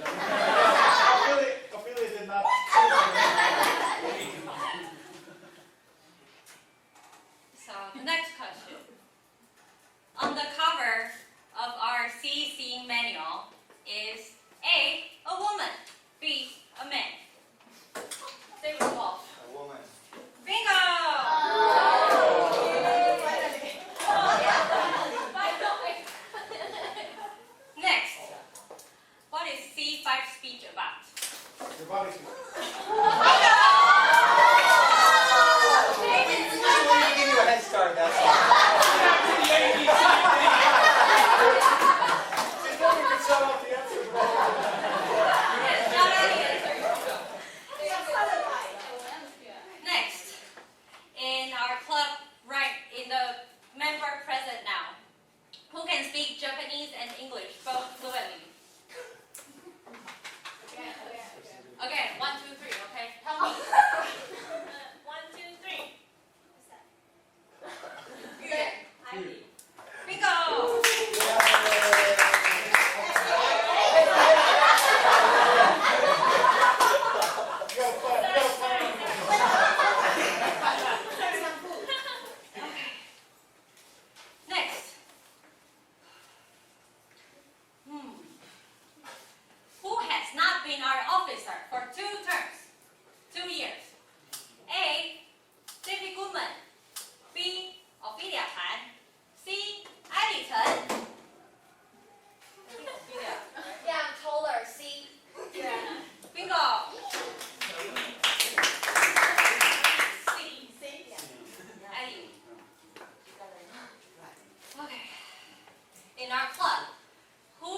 Ophelia did not. So the next question. On the cover of our CC manual is A. a woman. B. a man. David Wolf. A woman. Bingo! Next. What is C5 speech about? Your body speech. Give you a head start, that's all. She's looking to show off the answer. Yes, not any answer. Next. In our club, right in the member present now, who can speak Japanese and English both fluently? Okay, 1, 2, 3, okay? Help me. 1, 2, 3. Bingo! Next. Who has not been our officer for 2 terms? 2 years. A. David Goodman. B. Ophelia Han. C. Ivy Chen. Yeah, I'm taller. See? Bingo! C. Ivy. Okay. In our club, who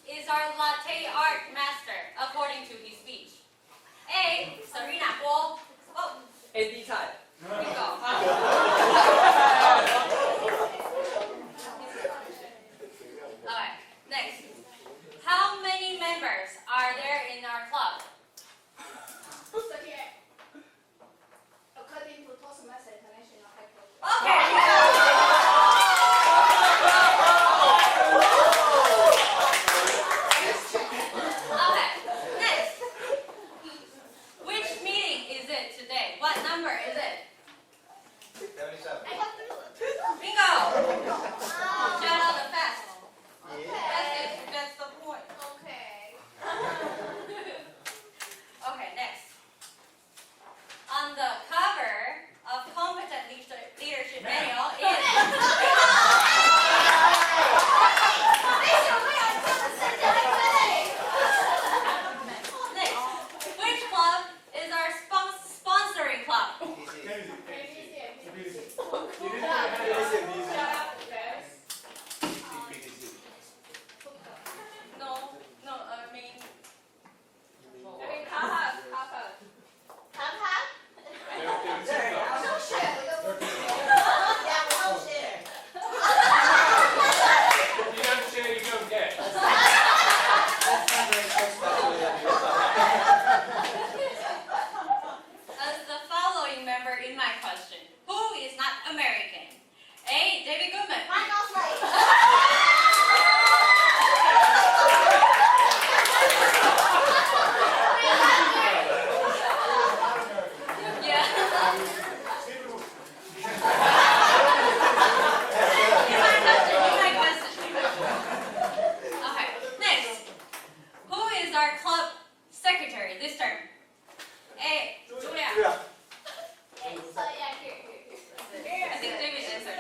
is our latte art master according to his speech? A. Serena Guo. Oh, AD type. bingo. Alright, next. How many members are there in our club? 38. According to Toastmasters International Headquarters. Okay. Okay, next. Which meeting is it today? What number is it? 77. Bingo! Shout out the fast. That's the point. Okay. Okay, next. On the cover of Competent Leadership Manual is... Next, which club is our sponsoring club? No, I mean... If you don't share, you don't get. As the following member in my question, who is not American? A. David Goodman. Yeah. My question. Okay, next. Who is our club secretary this term? A. Julia. I think David answered.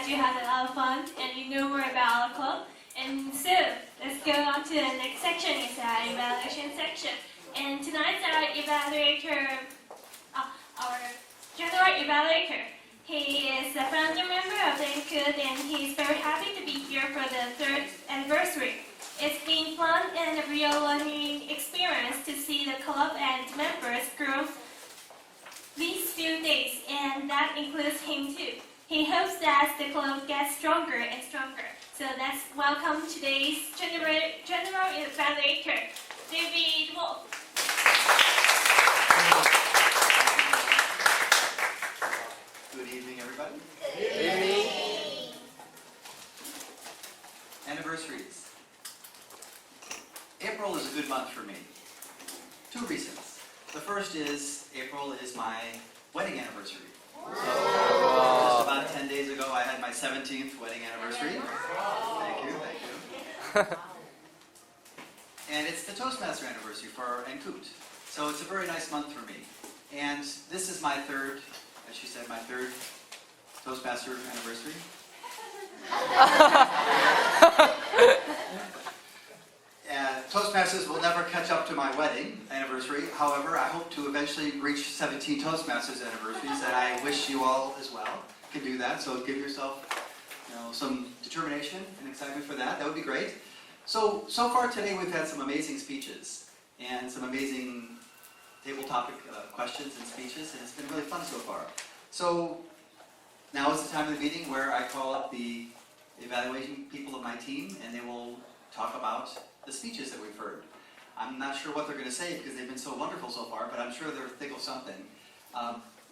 that you had a lot of fun and you know more about our club. And so, let's go on to the next section. It's our evaluation section. And tonight's our evaluator, our general evaluator. He is a founder member of the NKUHT and he's very happy to be here for the 3rd anniversary. It's been fun and a real learning experience to see the club and members grow these few days, and that includes him too. He hopes that the club gets stronger and stronger. So let's welcome today's general evaluator, David Wolf. Good evening, everybody. Good evening. Anniversaries. April is a good month for me. 2 reasons. The first is April is my wedding anniversary. So just about 10 days ago, I had my 17th wedding anniversary. Thank you, thank you. And it's the Toastmaster anniversary for NKUHT. So it's a very nice month for me. And this is my 3rd, as she said, my 3rd Toastmaster anniversary. Toastmasters will never catch up to my wedding anniversary. However, I hope to eventually reach 17 Toastmasters anniversaries, and I wish you all as well can do that. So give yourself, some determination and excitement for that. That would be great. So far today we've had some amazing speeches and some amazing table topic questions and speeches, and it's been really fun so far. So now is the time of the meeting where I call up the evaluating people of my team, and they will talk about the speeches that we've heard. I'm not sure what they're going to say because they've been so wonderful so far, but I'm sure they'll think of something.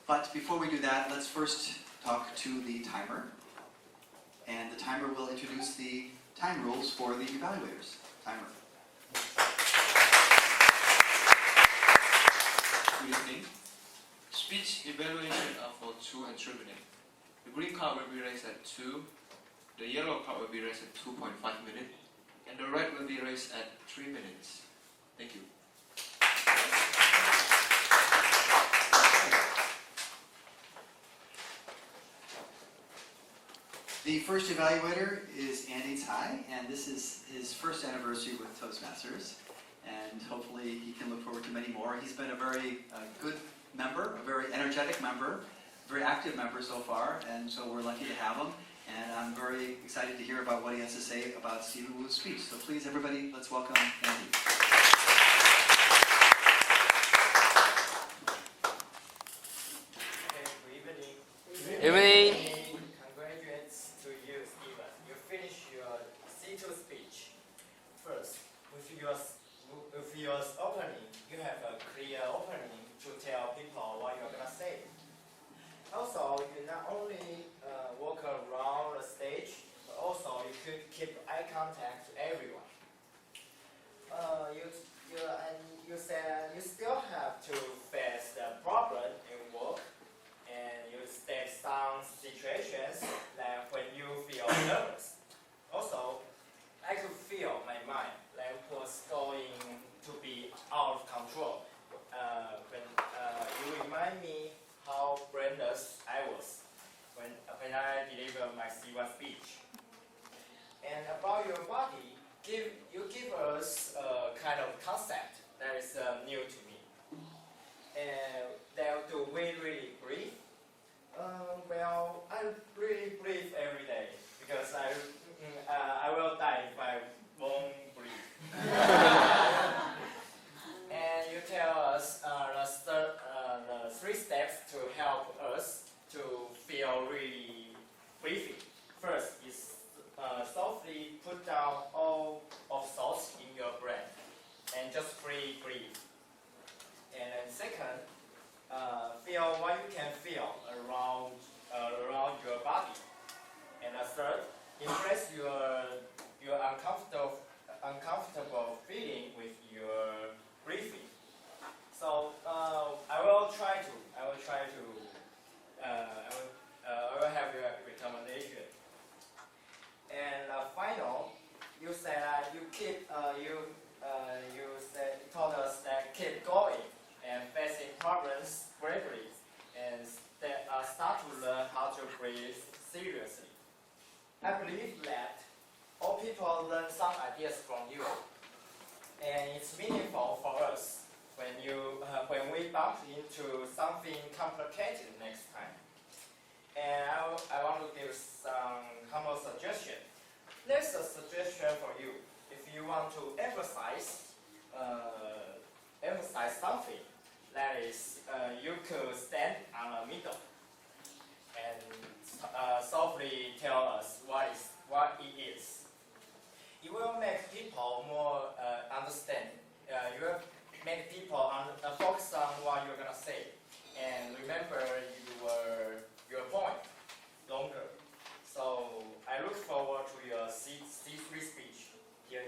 But before we do that, let's first talk to the timer. And the timer will introduce the time rules for the evaluators. Timer. Good evening. Speech evaluation are for 2 and 3 minutes. The green card will be raised at 2, the yellow card will be raised at 2.5 minutes, and the red will be raised at 3 minutes. Thank you. The first evaluator is Andy Tsai, and this is his first anniversary with Toastmasters, and hopefully he can look forward to many more. He's been a very good member, a very energetic member, very active member so far, and so we're lucky to have him. And I'm very excited to hear about what he has to say about Stephen Wu's speech. So please, everybody, let's welcome Andy. Good evening. Congratulations to you, Stephen. You finished your C2 speech. First, with your opening, you have a clear opening to tell people what you're going to say. Also, you not only walk around the stage, but also you could keep eye contact to everyone. You said you still have to face the problem in work, and you state some situations like when you feel nervous. Also, I could feel my mind like was going to be out of control. When you remind me how brainless I was when I delivered my C1 speech. And about your body, you give us a kind of concept that is new to me. And that do we really breathe? Well, I really breathe every day because I will die if I won't breathe. And you tell us the 3 steps to help us to feel really breathing. First is softly put down all of thoughts in your brain and just breathe. And then second, feel what you can feel around your body. And third, impress your uncomfortable feeling with your breathing. So I will have your recommendation. And final, you said told us that keep going and facing problems bravely, and start to learn how to breathe seriously. I believe that all people learn some ideas from you, and it's meaningful for us when we bump into something complicated next time. And I want to give some humble suggestion. There's a suggestion for you. If you want to emphasize something, that is, you could stand on the middle and softly tell us what it is. It will make people more understand. You will make people focus on what you're gonna say and remember your point longer. So I look forward to your C3 speech. Here,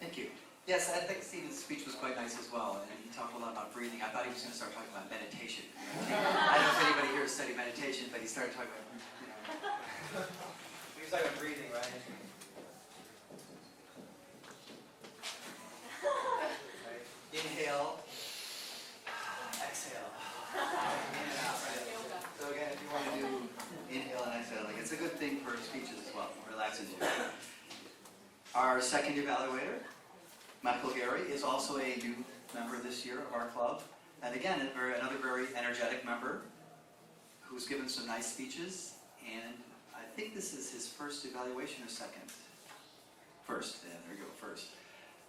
Thank you. Yes, I think Stephen's speech was quite nice as well, and he talked a lot about breathing. I thought he was going to start talking about meditation. I don't know if anybody here has studied meditation, but he started talking about, He was talking about breathing, right? Inhale, exhale. In and out, right? So again, if you want to do inhale and exhaling, it's a good thing for speeches as well. It relaxes you. Our second evaluator, Michael Gary, is also a new member this year of our club. And again, another very energetic member who's given some nice speeches. And I think this is his first evaluation or second? First, yeah, there you go, first.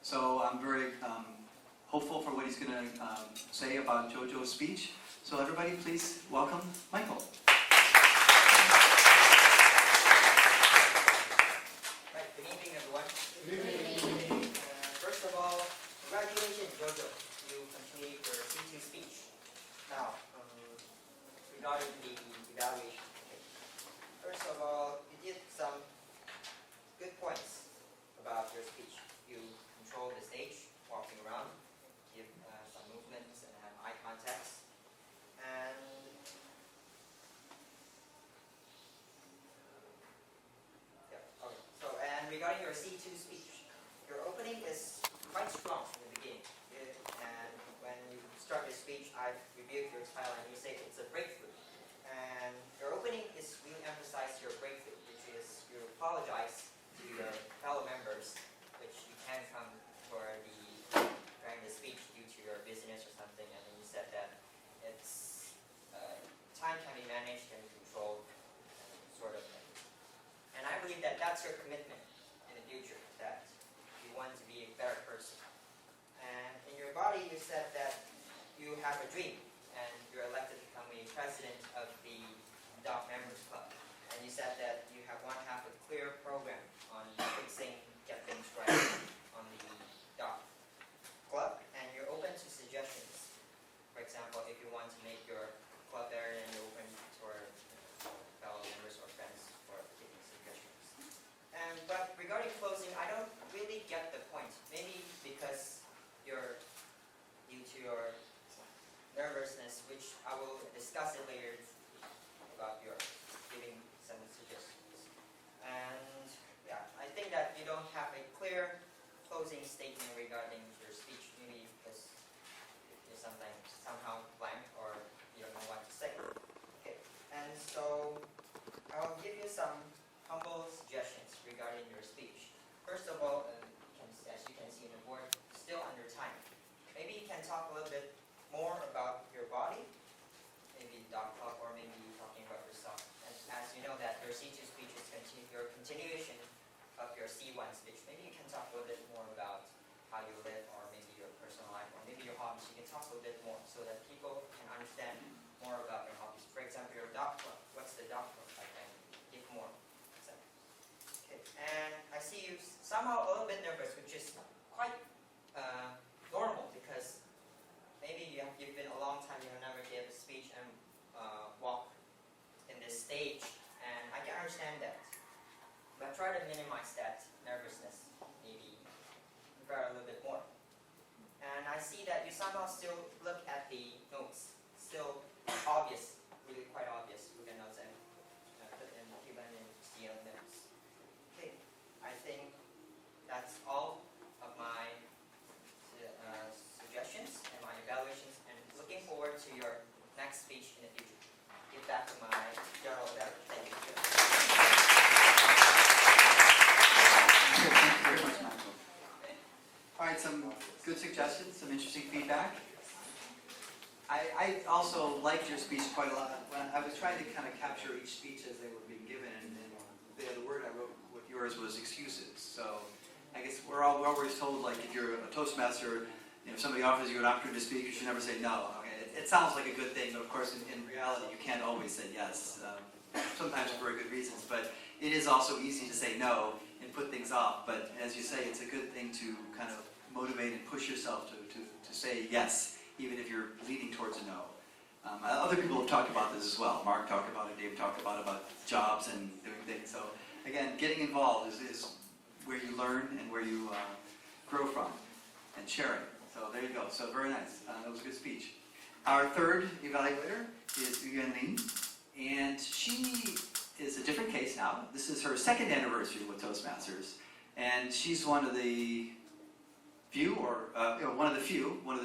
So I'm very hopeful for what he's going to say about JoJo's speech. So everybody, please welcome Michael. Right, good evening, everyone. Good evening. First of all, congratulations, JoJo. You completed your C2 speech. Now, regarding the evaluation. Okay. First of all, you did some good points about your speech. You controlled the stage, walking around, give some movements, and have eye contacts. And yeah, okay. So, and regarding your C2 speech, your opening is quite strong in the beginning. And when you start your speech, I rebuked your style, and you say it's a breakthrough. And your opening is really emphasized your breakthrough, which is you apologize to your fellow members, which you can come for during the speech due to your business or something, and then you said that it's time can be managed and controlled, sort of thing. And I believe that that's your commitment in the future, that you want to be a better person. And in your body, you said that you have a dream, and you're elected to become a president of the DOC Members Club. And you said that you want to have a clear program on fixing, get things right on the DOC Club, and you're open to suggestions. For example, if you want to make your club better, and you're open for fellow members or friends for giving suggestions. But regarding closing, I don't really get the point. Maybe because due to your nervousness, which I will discuss it later about your giving some suggestions. And yeah, I think that you don't have a clear closing statement regarding your speech, maybe because you're sometimes somehow blank or you don't know what to say. Okay, and so I'll give you some humble suggestions regarding your speech. First of all, as you can see in the board, still under time. Maybe you can talk a little bit more about your body, maybe DOC Club, or maybe talking about yourself. And as you know that your C2 speech is your continuation of your C1 speech. Maybe you can talk a little bit more about how you live, or maybe your personal life, or maybe your hobbies. You can talk a little bit more so that people can understand more about your hobbies. For example, your DOC Club. What's the DOC Club? I can give more. Okay. And I see you somehow a little bit nervous, which is quite normal, because maybe you've been a long time, you have never given a speech and walk in this stage, and I can understand that. But try to minimize that nervousness, maybe prepare a little bit more. And I see that you somehow still look at the notes, still obvious, really quite obvious with the notes, and put in even in the notes. Okay, I think that's all of my suggestions. interesting feedback. I also liked your speech quite a lot. When I was trying to kind of capture each speech as they were being given, and the word I wrote with yours was excuses. So I guess we're always told, like, if you're a Toastmaster, if somebody offers you an opportunity to speak, you should never say no. Okay, it sounds like a good thing, but of course in reality you can't always say yes. Sometimes for very good reasons, but it is also easy to say no and put things off. But as you say, it's a good thing to kind of motivate and push yourself to say yes, even if you're leaning towards a no. Other people have talked about this as well. Mark talked about it, Dave talked about jobs and doing things. So again, getting involved is where you learn and where you grow from, and sharing. So there you go. So very nice. That was a good speech. Our third evaluator is Yuan Lin, and she is a different case now. This is her second anniversary with Toastmasters, and she's one of the few, or one of the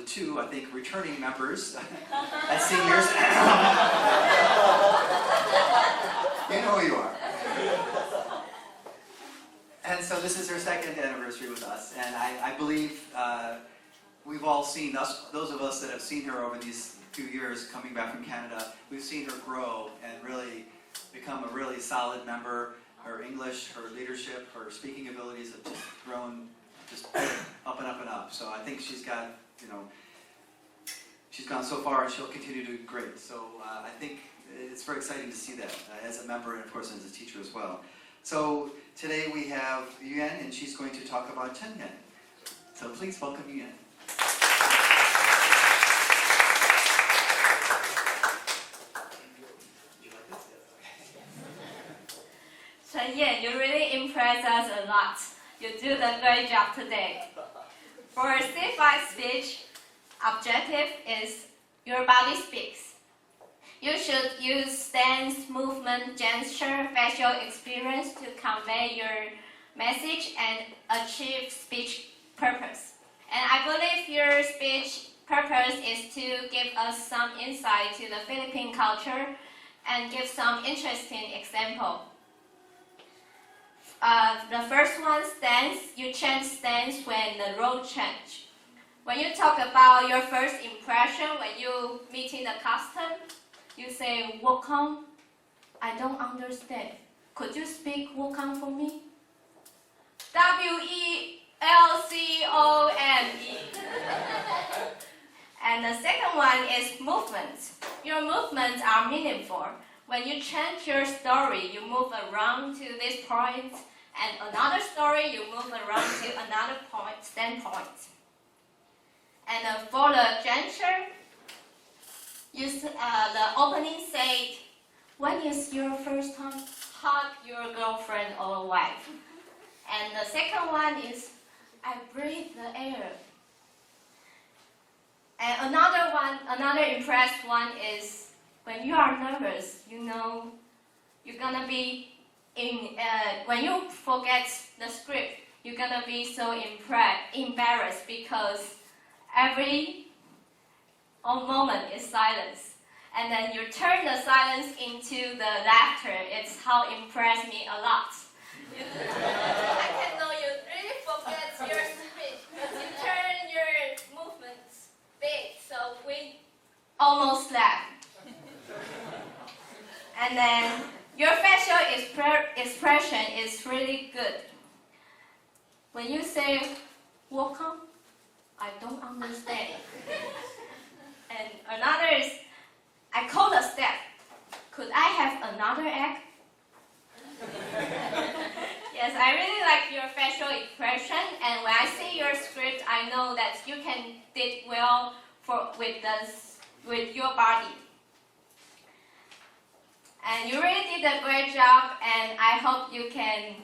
two, I think, returning members as seniors. You know who you are. And so this is her second anniversary with us, and I believe we've all seen, those of us that have seen her over these few years coming back from Canada, we've seen her grow and really become a really solid member. Her English, her leadership, her speaking abilities have just grown just up and up and up. So I think she's got, she's gone so far and she'll continue to do great. So I think it's very exciting to see that as a member and of course as a teacher as well. So today we have Yuan, and she's going to talk about Chenyan. So please welcome Yuan. Chenyan, you really impress us a lot. You do a great job today. For a C5 speech, objective is your body speaks. You should use stance, movement, gesture, facial experience to convey your message and achieve speech purpose. And I believe your speech purpose is to give us some insight to the Philippine culture and give some interesting example. The first one, stance. You change stance when the role change. When you talk about your first impression when you meeting the custom, you say, welcome, I don't understand. Could you speak welcome for me? W-E-L-C-O-M-E. And the second one is movements. Your movements are meaningful. When you change your story, you move around to this point, and another story, you move around to another standpoint. And for the gesture, the opening said, when is your first time hug your girlfriend or wife? And the second one is, I breathe the air. And another impressed one is, when you are nervous, you're gonna be when you forget the script, you're gonna be so embarrassed because every moment is silence. And then you turn the silence into the laughter. It's how impressed me a lot. I can know you really forget your speech, but you turn your movements big, so we almost laugh. And then your facial expression is really good. When you say, welcome, I don't understand. And another is, I call a step. Could I have another egg? Yes, I really like your facial expression, and when I see your script, I know that you can did well with your body. And you really did a great job, and I hope you can,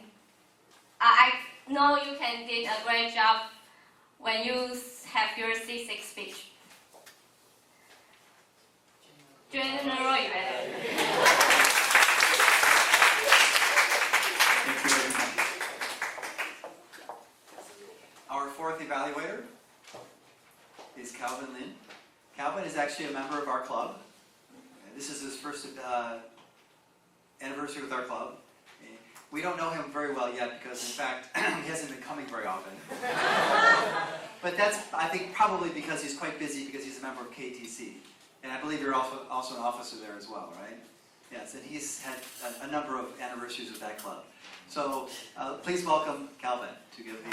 I know you can did a great job when you have your C6 speech. General Our fourth evaluator is Calvin Lin. Calvin is actually a member of our club. This is his first anniversary with our club. We don't know him very well yet because, in fact, he hasn't been coming very often. But that's, I think, probably because he's quite busy because he's a member of KTC. And I believe you're also an officer there as well, right? Yes, and he's had a number of anniversaries with that club. So please welcome Calvin to give the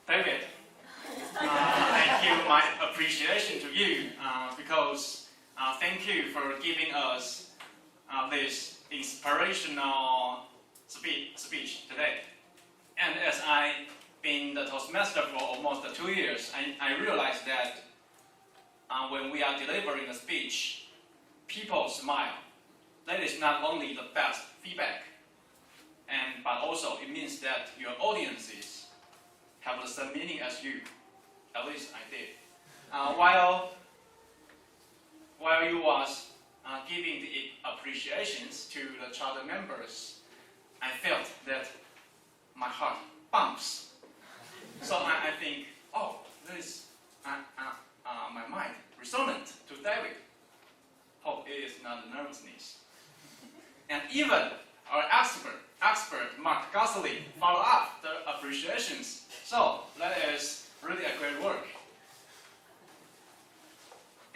David, thank you, my appreciation to you, because thank you for giving us this inspirational speech today. And as I've been the Toastmaster for almost 2 years, I realized that when we are delivering a speech, people smile. That is not only the best feedback, but also it means that your audiences have the same meaning as you. At least I did. While you was giving the appreciations to the charter members, I felt that my heart bumps. So I think, oh, this my mind resonant to David. Hope it is not nervousness. And even our expert Mark Gosling follow up the appreciations. So that is really a great work.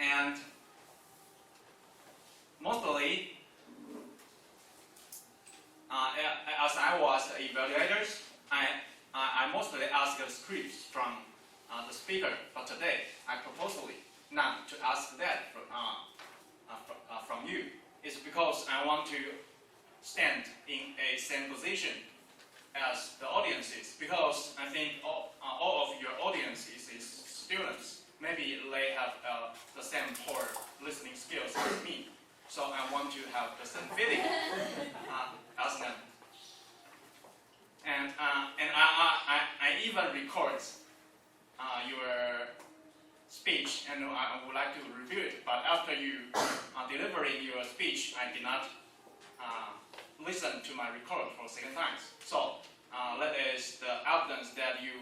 And mostly, as I was the evaluators, I mostly asked the scripts from the speaker. But today, I purposely not to ask that from you. It's because I want to stand in a same position as the audiences, because I think all of your audiences is students. Maybe they have the same poor listening skills as me. So I want to have the same feeling as them. And I even record your speech, and I would like to review it. But after you delivering your speech, I did not listen to my record for second time. So that is the evidence that you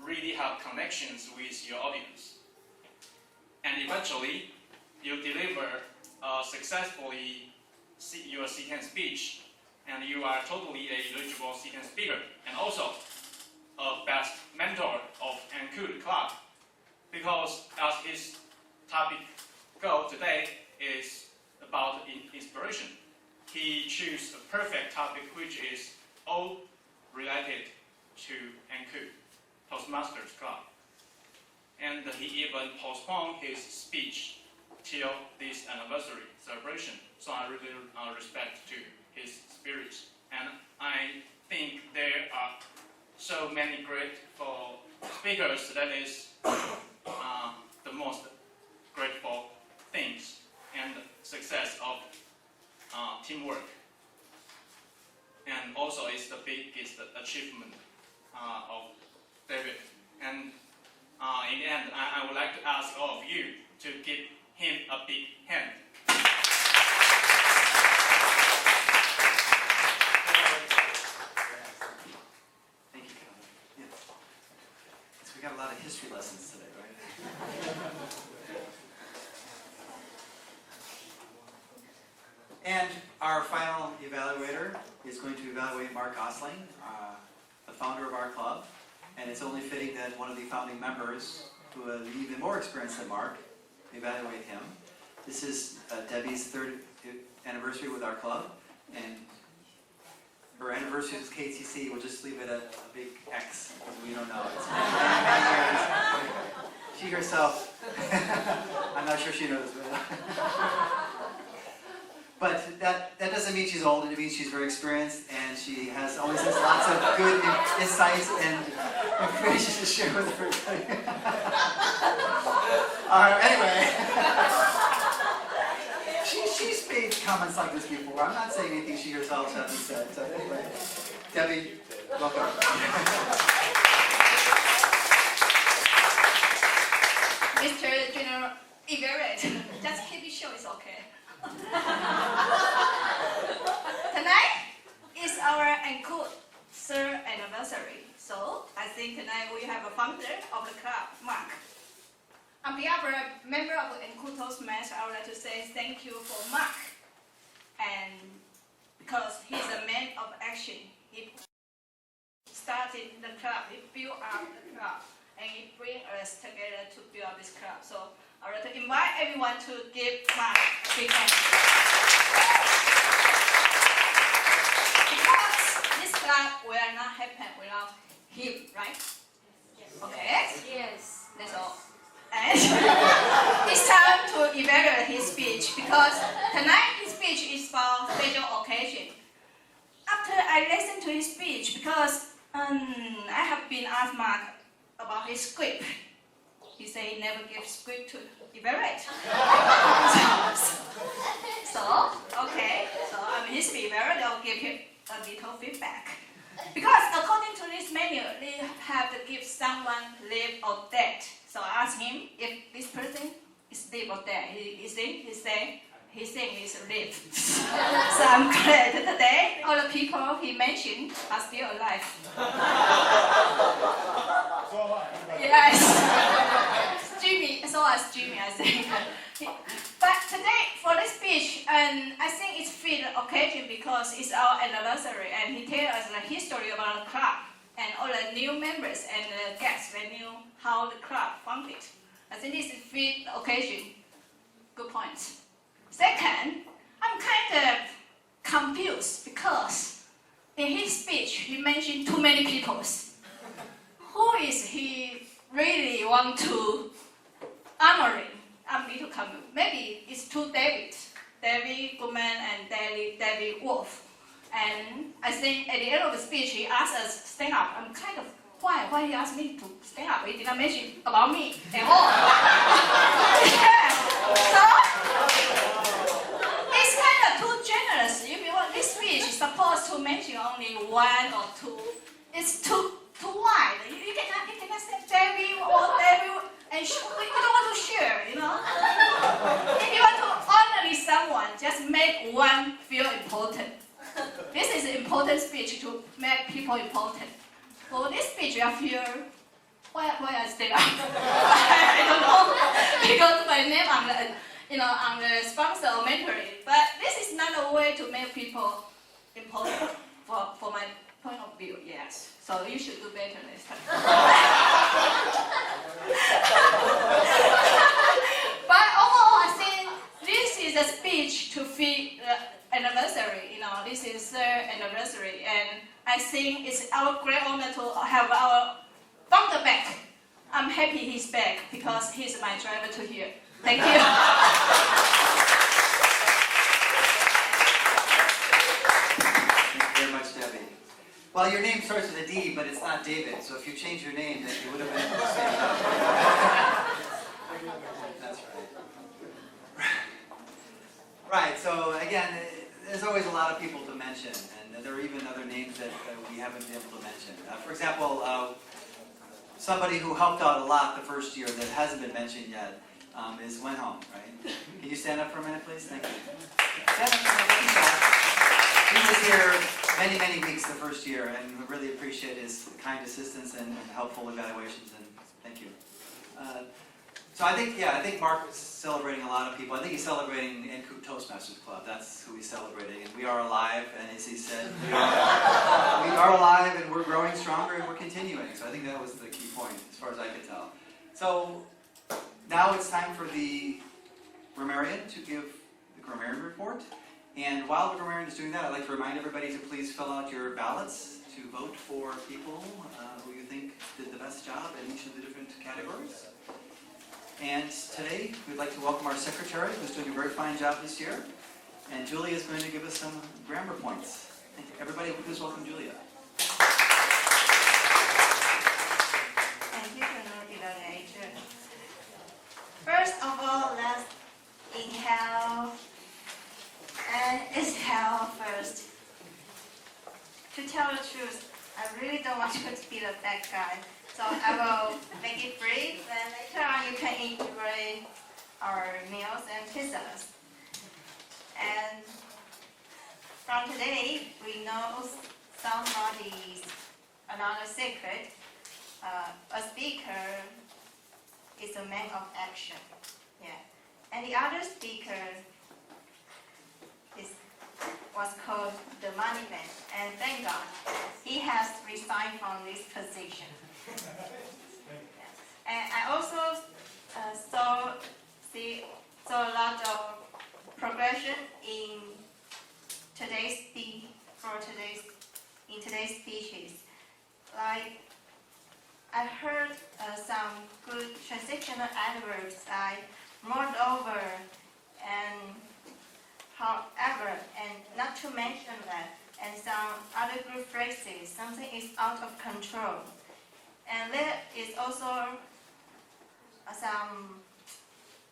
really have connections with your audience. And eventually, you deliver successfully your C10 speech, and you are totally a eligible C10 speaker, and also a best mentor of NKUHT Club, because as his topic go today is about inspiration. He chose a perfect topic which is all related to NKUHT, Toastmasters Club. And he even postponed his speech till this anniversary celebration. So I really respect to his spirit. And I think there are so many grateful speakers that is the most grateful things and success of teamwork. And also it's the biggest achievement of David. And in the end, I would like to ask all of you to give him a big hand. Thank you, Calvin. Yeah. So we got a lot of history lessons today, right? And our final evaluator is going to evaluate Mark Gosling, the founder of our club. And it's only fitting that one of the founding members, who has even more experience than Mark, evaluate him. This is Debbie's 3rd anniversary with our club, and her anniversary with KTC, we'll just leave it a big X, because we don't know. It's many years. She herself, I'm not sure she knows, but that doesn't mean she's old. It means she's very experienced, and she always has lots of good insights and information to share with everybody. Anyway, she's made comments like this before. I'm not saying anything she herself hasn't said. So anyway, Debbie, welcome. Mr. General Everett, just keep it short, it's okay. Tonight is our NKUHT 3rd anniversary. So I think tonight we have a founder of the club, Mark. On behalf of a member of NKUHT Toastmasters, I would like to say thank you for Mark. And because he's a man of action. He started the club, he built up the club, and he brings us together to build up this club. So I would like to invite everyone to give Mark a big hand. Because this club will not happen without him, right? Okay? Yes. That's all. And it's time to evaluate his speech because tonight his speech is for special occasion. After I listened to his speech, because I have been asked Mark about his script. He said he never gives script to evaluate. so okay, so I'm his evaluator, I'll give him a little feedback. Because according to this menu, they have to give someone live or dead. So I asked him if this person is live or dead. He saying he's live. So I'm glad that today all the people he mentioned are still alive. Yes. Jimmy, so as Jimmy, I think. But today, for this speech, I think it's fit occasion because it's our anniversary, and he tells us the history about the club and all the new members and the guests that knew how the club founded. I think this is fit occasion. Good point. Second, I'm kind of confused because in his speech he mentioned too many people. Who is he really want to honoring? I'm little confused. Maybe it's two David Goodman and David Wolf. And I think at the end of the speech he asked us to stand up. I'm kind of why he asked me to stand up? He did not mention about me at all. Yeah. So it's kind of too generous. If you want this speech is supposed to mention only one or two. It's too wide. You cannot say David or David, and we don't want to share, you know. If you want to honor someone, just make one feel important. This is an important speech to make people important. For this speech, I feel why I stay up. I don't know because my name on the sponsor or mentoring. But this is not a way to make people important for my point of view. Yes. So you should do better next time. But overall, I think this is a speech to fit the anniversary. You know, this is their anniversary, and I think it's our great honor to have our founder back. I'm happy he's back because he's my driver to here. Thank you. Thank you very much, Debbie. Well, your name starts with a D, but it's not David, so if you change your name, then you would have been able to stand up. That's right. Right, so again, there's always a lot of people to mention, and there are even other names that we haven't been able to mention. For example, somebody who helped out a lot the first year that hasn't been mentioned yet is Wenhong, right? Can you stand up for a minute, please? Thank you. Stand up for a minute. He was here many, many weeks the first year, and we really appreciate his kind assistance and helpful evaluations, and thank you. So I think Mark is celebrating a lot of people. I think he's celebrating NKUHT Toastmasters Club. That's who he's celebrating, and we are alive, and as he said, we are alive, and we're growing stronger, and we're continuing. So I think that was the key point, as far as I could tell. So now it's time for the grammarian to give the grammarian report. And while the grammarian is doing that, I'd like to remind everybody to please fill out your ballots to vote for people who you think did the best job in each of the different categories. And today, we'd like to welcome our secretary, who's doing a very fine job this year. And Julia is going to give us some grammar points. Thank you. Everybody, please welcome Julia. Thank you, evaluator. First of all, let's inhale and exhale first. To tell the truth, I really don't want you to be the bad guy. So I will make it brief, and later on you can enjoy our meals and pizzas. And from today, we know somebody's another secret. A speaker is a man of action. Yeah. And the other speaker is was called the Money Man, and thank God he has resigned from this position. And I also saw a lot of progression in today's speeches. Like I heard some good transitional adverbs like moreover and however, and not to mention that, and some other good phrases. Something is out of control. And there is also some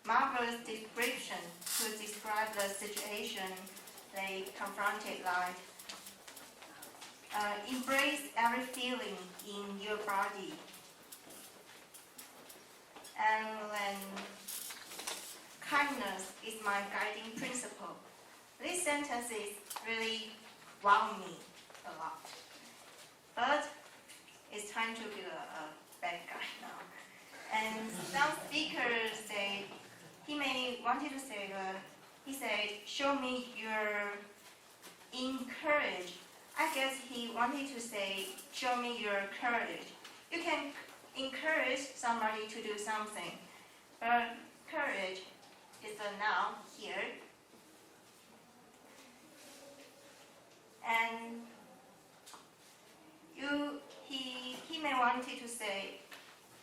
marvelous description to describe the situation they confronted, like embrace every feeling in your body. And then kindness is my guiding principle. These sentences really wow me a lot. But it's time to be a bad guy now. And some speakers say, he said, show me your encourage. I guess he wanted to say, show me your courage. You can encourage somebody to do something, but courage is a noun here. And he may wanted to say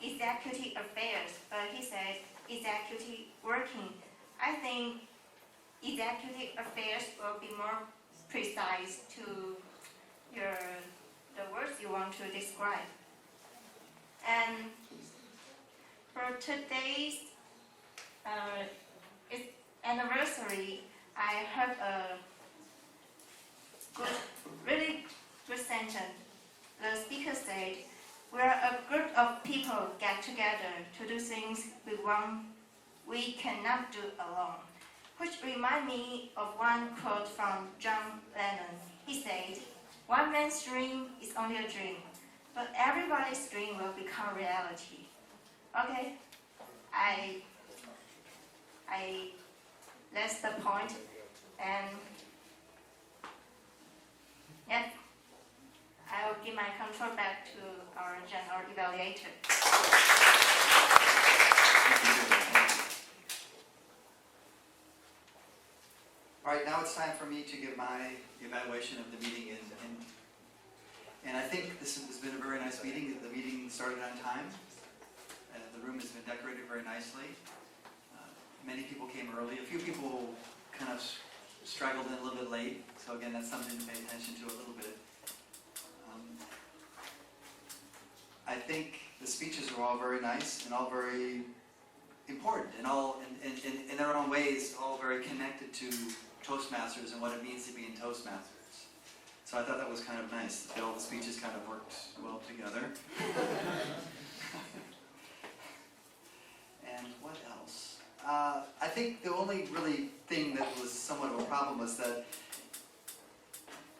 executive affairs, but he said executive working. I think executive affairs will be more precise to the words you want to describe. And for today's anniversary, I heard a really good sentence. The speaker said, "We're a group of people get together to do things we cannot do alone," which reminds me of one quote from John Lennon. He said, "One man's dream is only a dream, but everybody's dream will become reality." Okay, that's the point, and yeah, I will give my control back to our general evaluator. All right, now it's time for me to give my evaluation of the meeting, and I think this has been a very nice meeting. The meeting started on time. The room has been decorated very nicely. Many people came early. A few people kind of straggled in a little bit late, so again, that's something to pay attention to a little bit. I think the speeches are all very nice and all very important, and all in their own ways, all very connected to Toastmasters and what it means to be in Toastmasters. So I thought that was kind of nice, that all the speeches kind of worked well together. And what else? I think the only really thing that was somewhat of a problem was that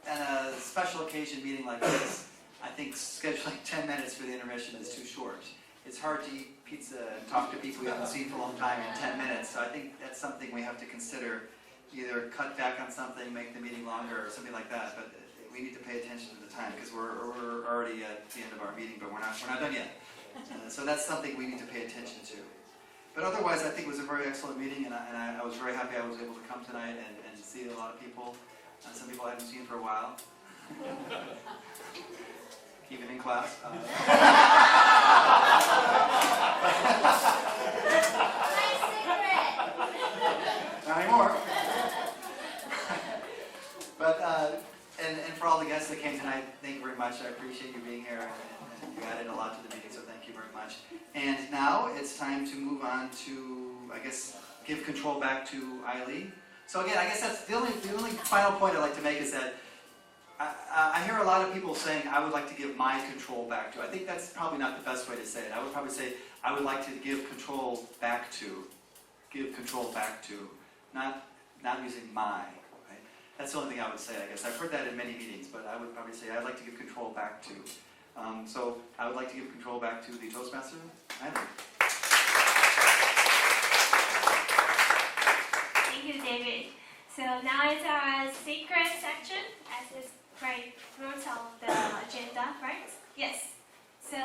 at a special occasion meeting like this, I think scheduling 10 minutes for the intermission is too short. It's hard to eat pizza and talk to people we haven't seen for a long time in 10 minutes, so I think that's something we have to consider. Either cut back on something, make the meeting longer, or something like that, but we need to pay attention to the time, because we're already at the end of our meeting, but we're not done yet. So that's something we need to pay attention to. But otherwise, I think it was a very excellent meeting, and I was very happy I was able to come tonight and see a lot of people. Some people I haven't seen for a while. Even in class. Not anymore. But, and for all the guests that came tonight, thank you very much. I appreciate you being here, and you added a lot to the meeting, so thank you very much. And now it's time to move on to, I guess, give control back to Eileen. So again, I guess that's the only final point I'd like to make is that I hear a lot of people saying, I would like to give my control back to. I think that's probably not the best way to say it. I would probably say, I would like to give control back to. Give control back to. Not using my. Right? That's the only thing I would say, I guess. I've heard that in many meetings, but I would probably say, I'd like to give control back to. So I would like to give control back to the Toastmaster. Thank you, David. So now it's our secret section, as is right wrote on the agenda, right? Yes. So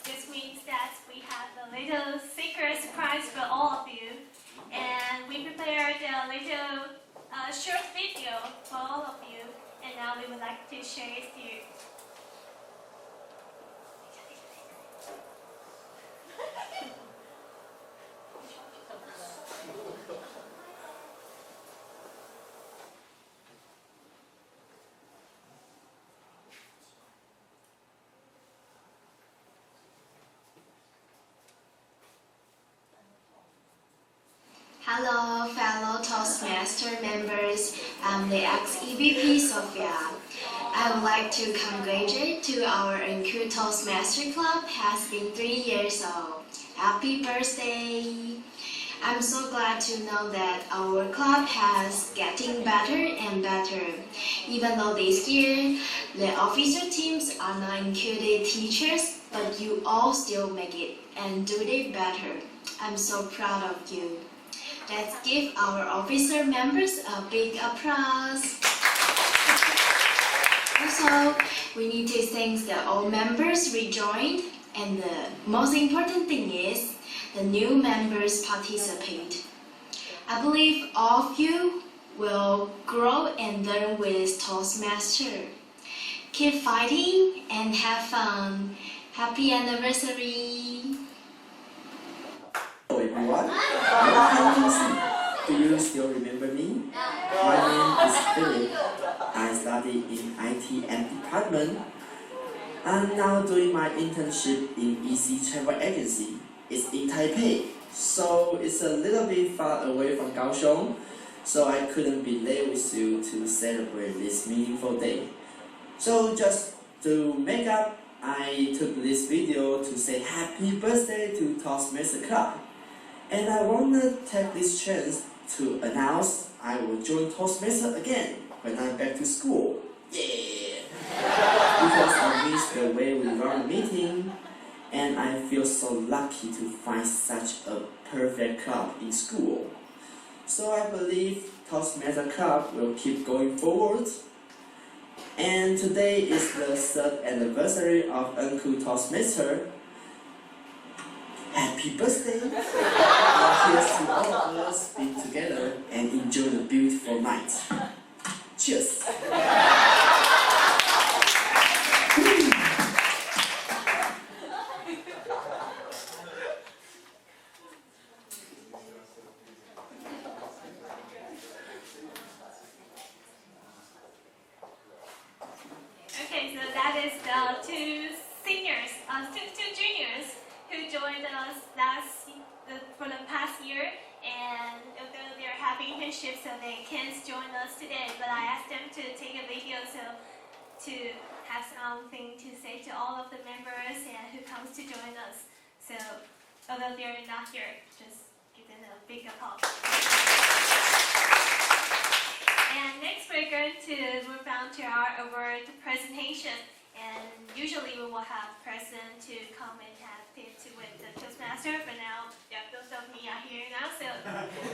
this means that we have a little secret surprise for all of you, and we prepared a little short video for all of you, and now we would like to share it with you. Hello, fellow Toastmaster members. I'm the ex-EVP Sophia. I would like to congratulate to our NKUHT Toastmaster Club has been 3 years old. Happy birthday! I'm so glad to know that our club has getting better and better. Even though this year the officer teams are not included teachers, but you all still make it and do it better. I'm so proud of you. Let's give our officer members a big applause. Also, we need to thank the old members rejoined, and the most important thing is the new members participate. I believe all of you will grow and learn with Toastmaster. Keep fighting and have fun. Happy anniversary! Hello everyone, long time no see. Do you still remember me? My name is Philip. I study in IT and department. I'm now doing my internship in EC Travel Agency. It's in Taipei, so it's a little bit far away from Kaohsiung, so I couldn't be there with you to celebrate this meaningful day. So just to make up, I took this video to say happy birthday to Toastmaster Club. And I want to take this chance to announce I will join Toastmasters again when I'm back to school. Yeah! Because I miss the way we run a meeting, and I feel so lucky to find such a perfect club in school. So I believe Toastmasters Club will keep going forward. And today is the 3rd anniversary of NKUHT Toastmasters. Happy birthday! Here's to all of us being together and enjoy the beautiful night. Cheers! Okay, so that is the two seniors, two juniors who joined us for the past year, and although they're having internships, so they can't join us today, but I asked them to take a video to have something to say to all of the members and who comes to join us. So although they're not here, just give them a big applause. And next we're going to move on to our award presentation. And usually we will have person to come and have tips with the Toastmaster, but now, yeah, those of me are here now, so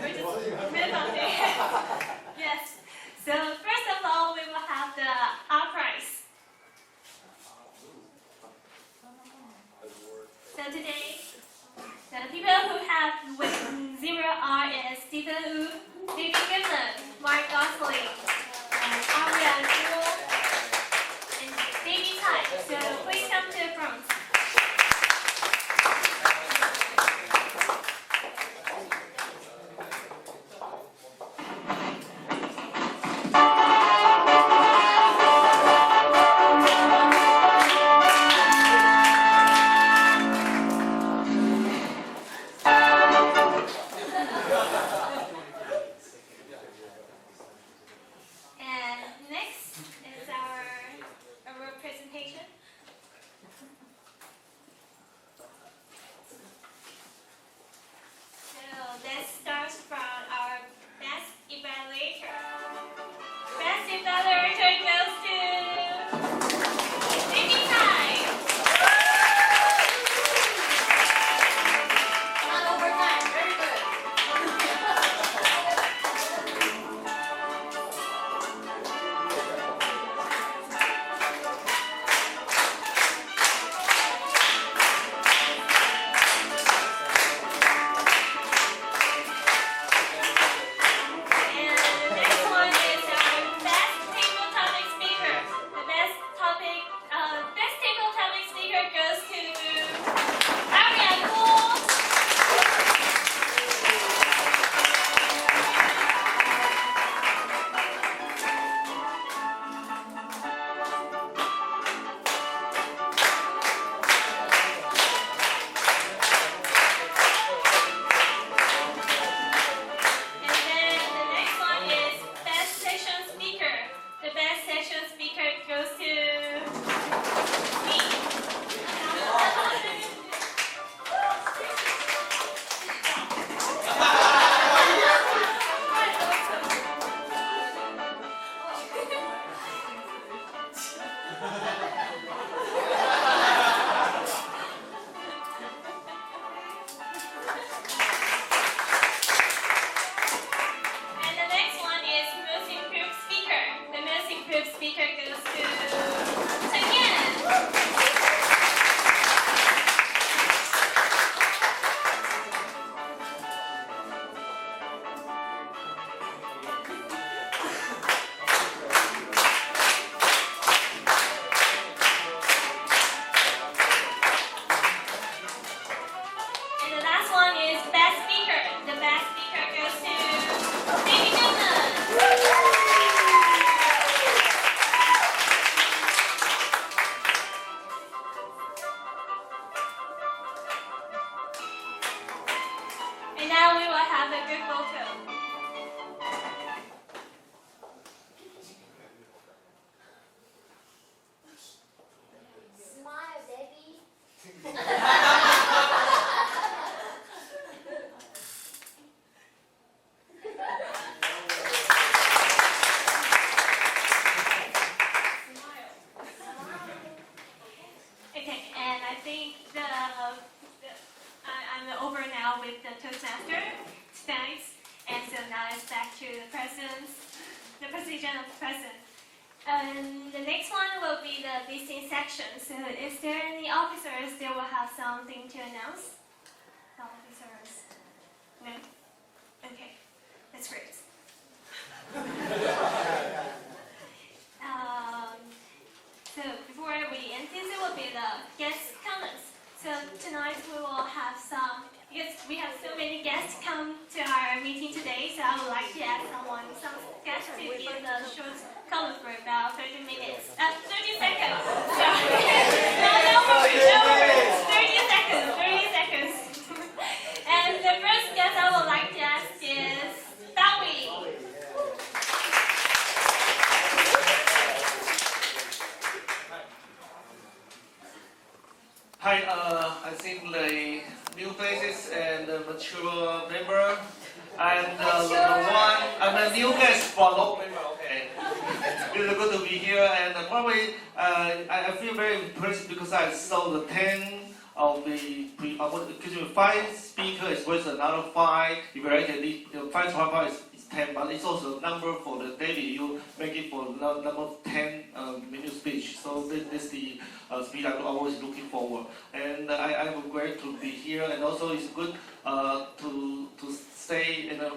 we're just move on to yes. So first of all, we will have the R prize. So today, the people who have with 0 R is Stephen Wu, David Gimlin, Mark Gosling, and Aria Jewel, and Davey Tai. So please come to the front. And next is our presentation. photo. Smile, baby. Okay, and I think I'm over now with the Toastmaster. Thanks. And so now it's back to the presentation of the present. And the next one will be the listening section. So is there any officers that will have something to announce? Officers? No? Okay, that's great. So before we end this, it will be the guest comments. So tonight we will have some, because we have so many guests come to our meeting today, so I would like to ask some guests to give a short comment for about 30 minutes, 30 seconds. No worries, 30 seconds. And the first guest I would like to ask is Dawi. Hi, I think the new faces and the mature member, and I'm a new guest for old member. Okay, it's good to be here, and probably I feel very impressed because I saw the 10 of the 5 speakers with another 5 evaluated. The 5 is 10, but it's also a number for the daily. You make it for number 10 minute speech. So that's the speed I'm always looking forward. And I'm glad to be here. And also it's good to stay in a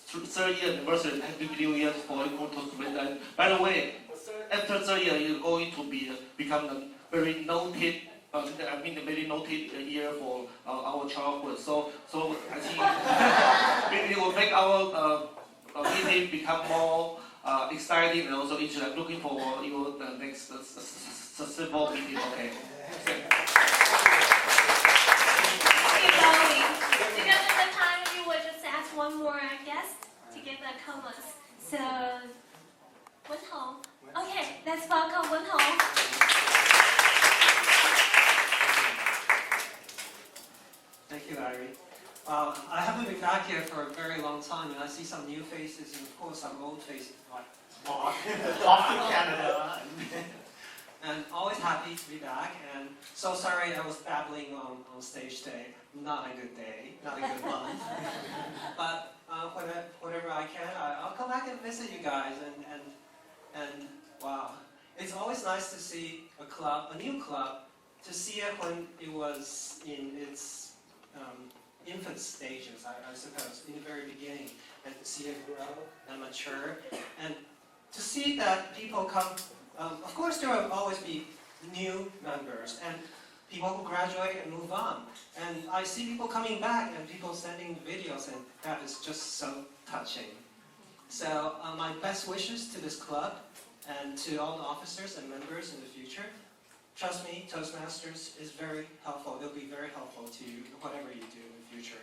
3rd-year anniversary. Happy New Year for Toastmasters. And by the way, after 3rd year, you're going to become a very noted. A very noted year for our childhood. So I think it will make our meeting become more exciting and also interesting. I'm looking forward to your next successful meeting. Okay. Because of the time, we will just ask one more guest to give the comments. So, Wenhong. Okay, let's welcome Wenhong. Thank you, Larry. I haven't been back here for a very long time, and I see some new faces, and of course some old faces, like Mark, off to Canada, and always happy to be back. And so sorry I was babbling on stage today. Not a good day, not a good month. But whenever I can, I'll come back and visit you guys. And wow, it's always nice to see a new club, to see it when it was in its infant stages, I suppose, in the very beginning, and to see it grow and mature, and to see that people come. Of course, there will always be new members and people who graduate and move on. And I see people coming back and people sending videos, and that is just so touching. So my best wishes to this club and to all the officers and members in the future. Trust me, Toastmasters is very helpful. It'll be very helpful to you, whatever you do in the future.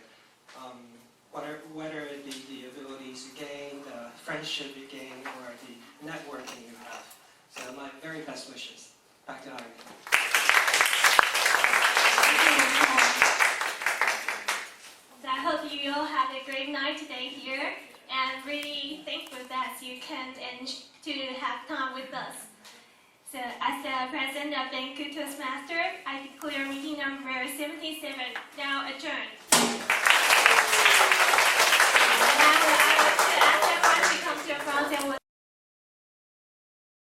Whether it be the abilities you gain, the friendship you gain, or the networking you have. So my very best wishes. Back to Larry. I hope you all had a great night today here, and really thankful that you can and to have time with us. So, as the president of the NKUHT Toastmasters, I declare meeting number 77 now adjourned.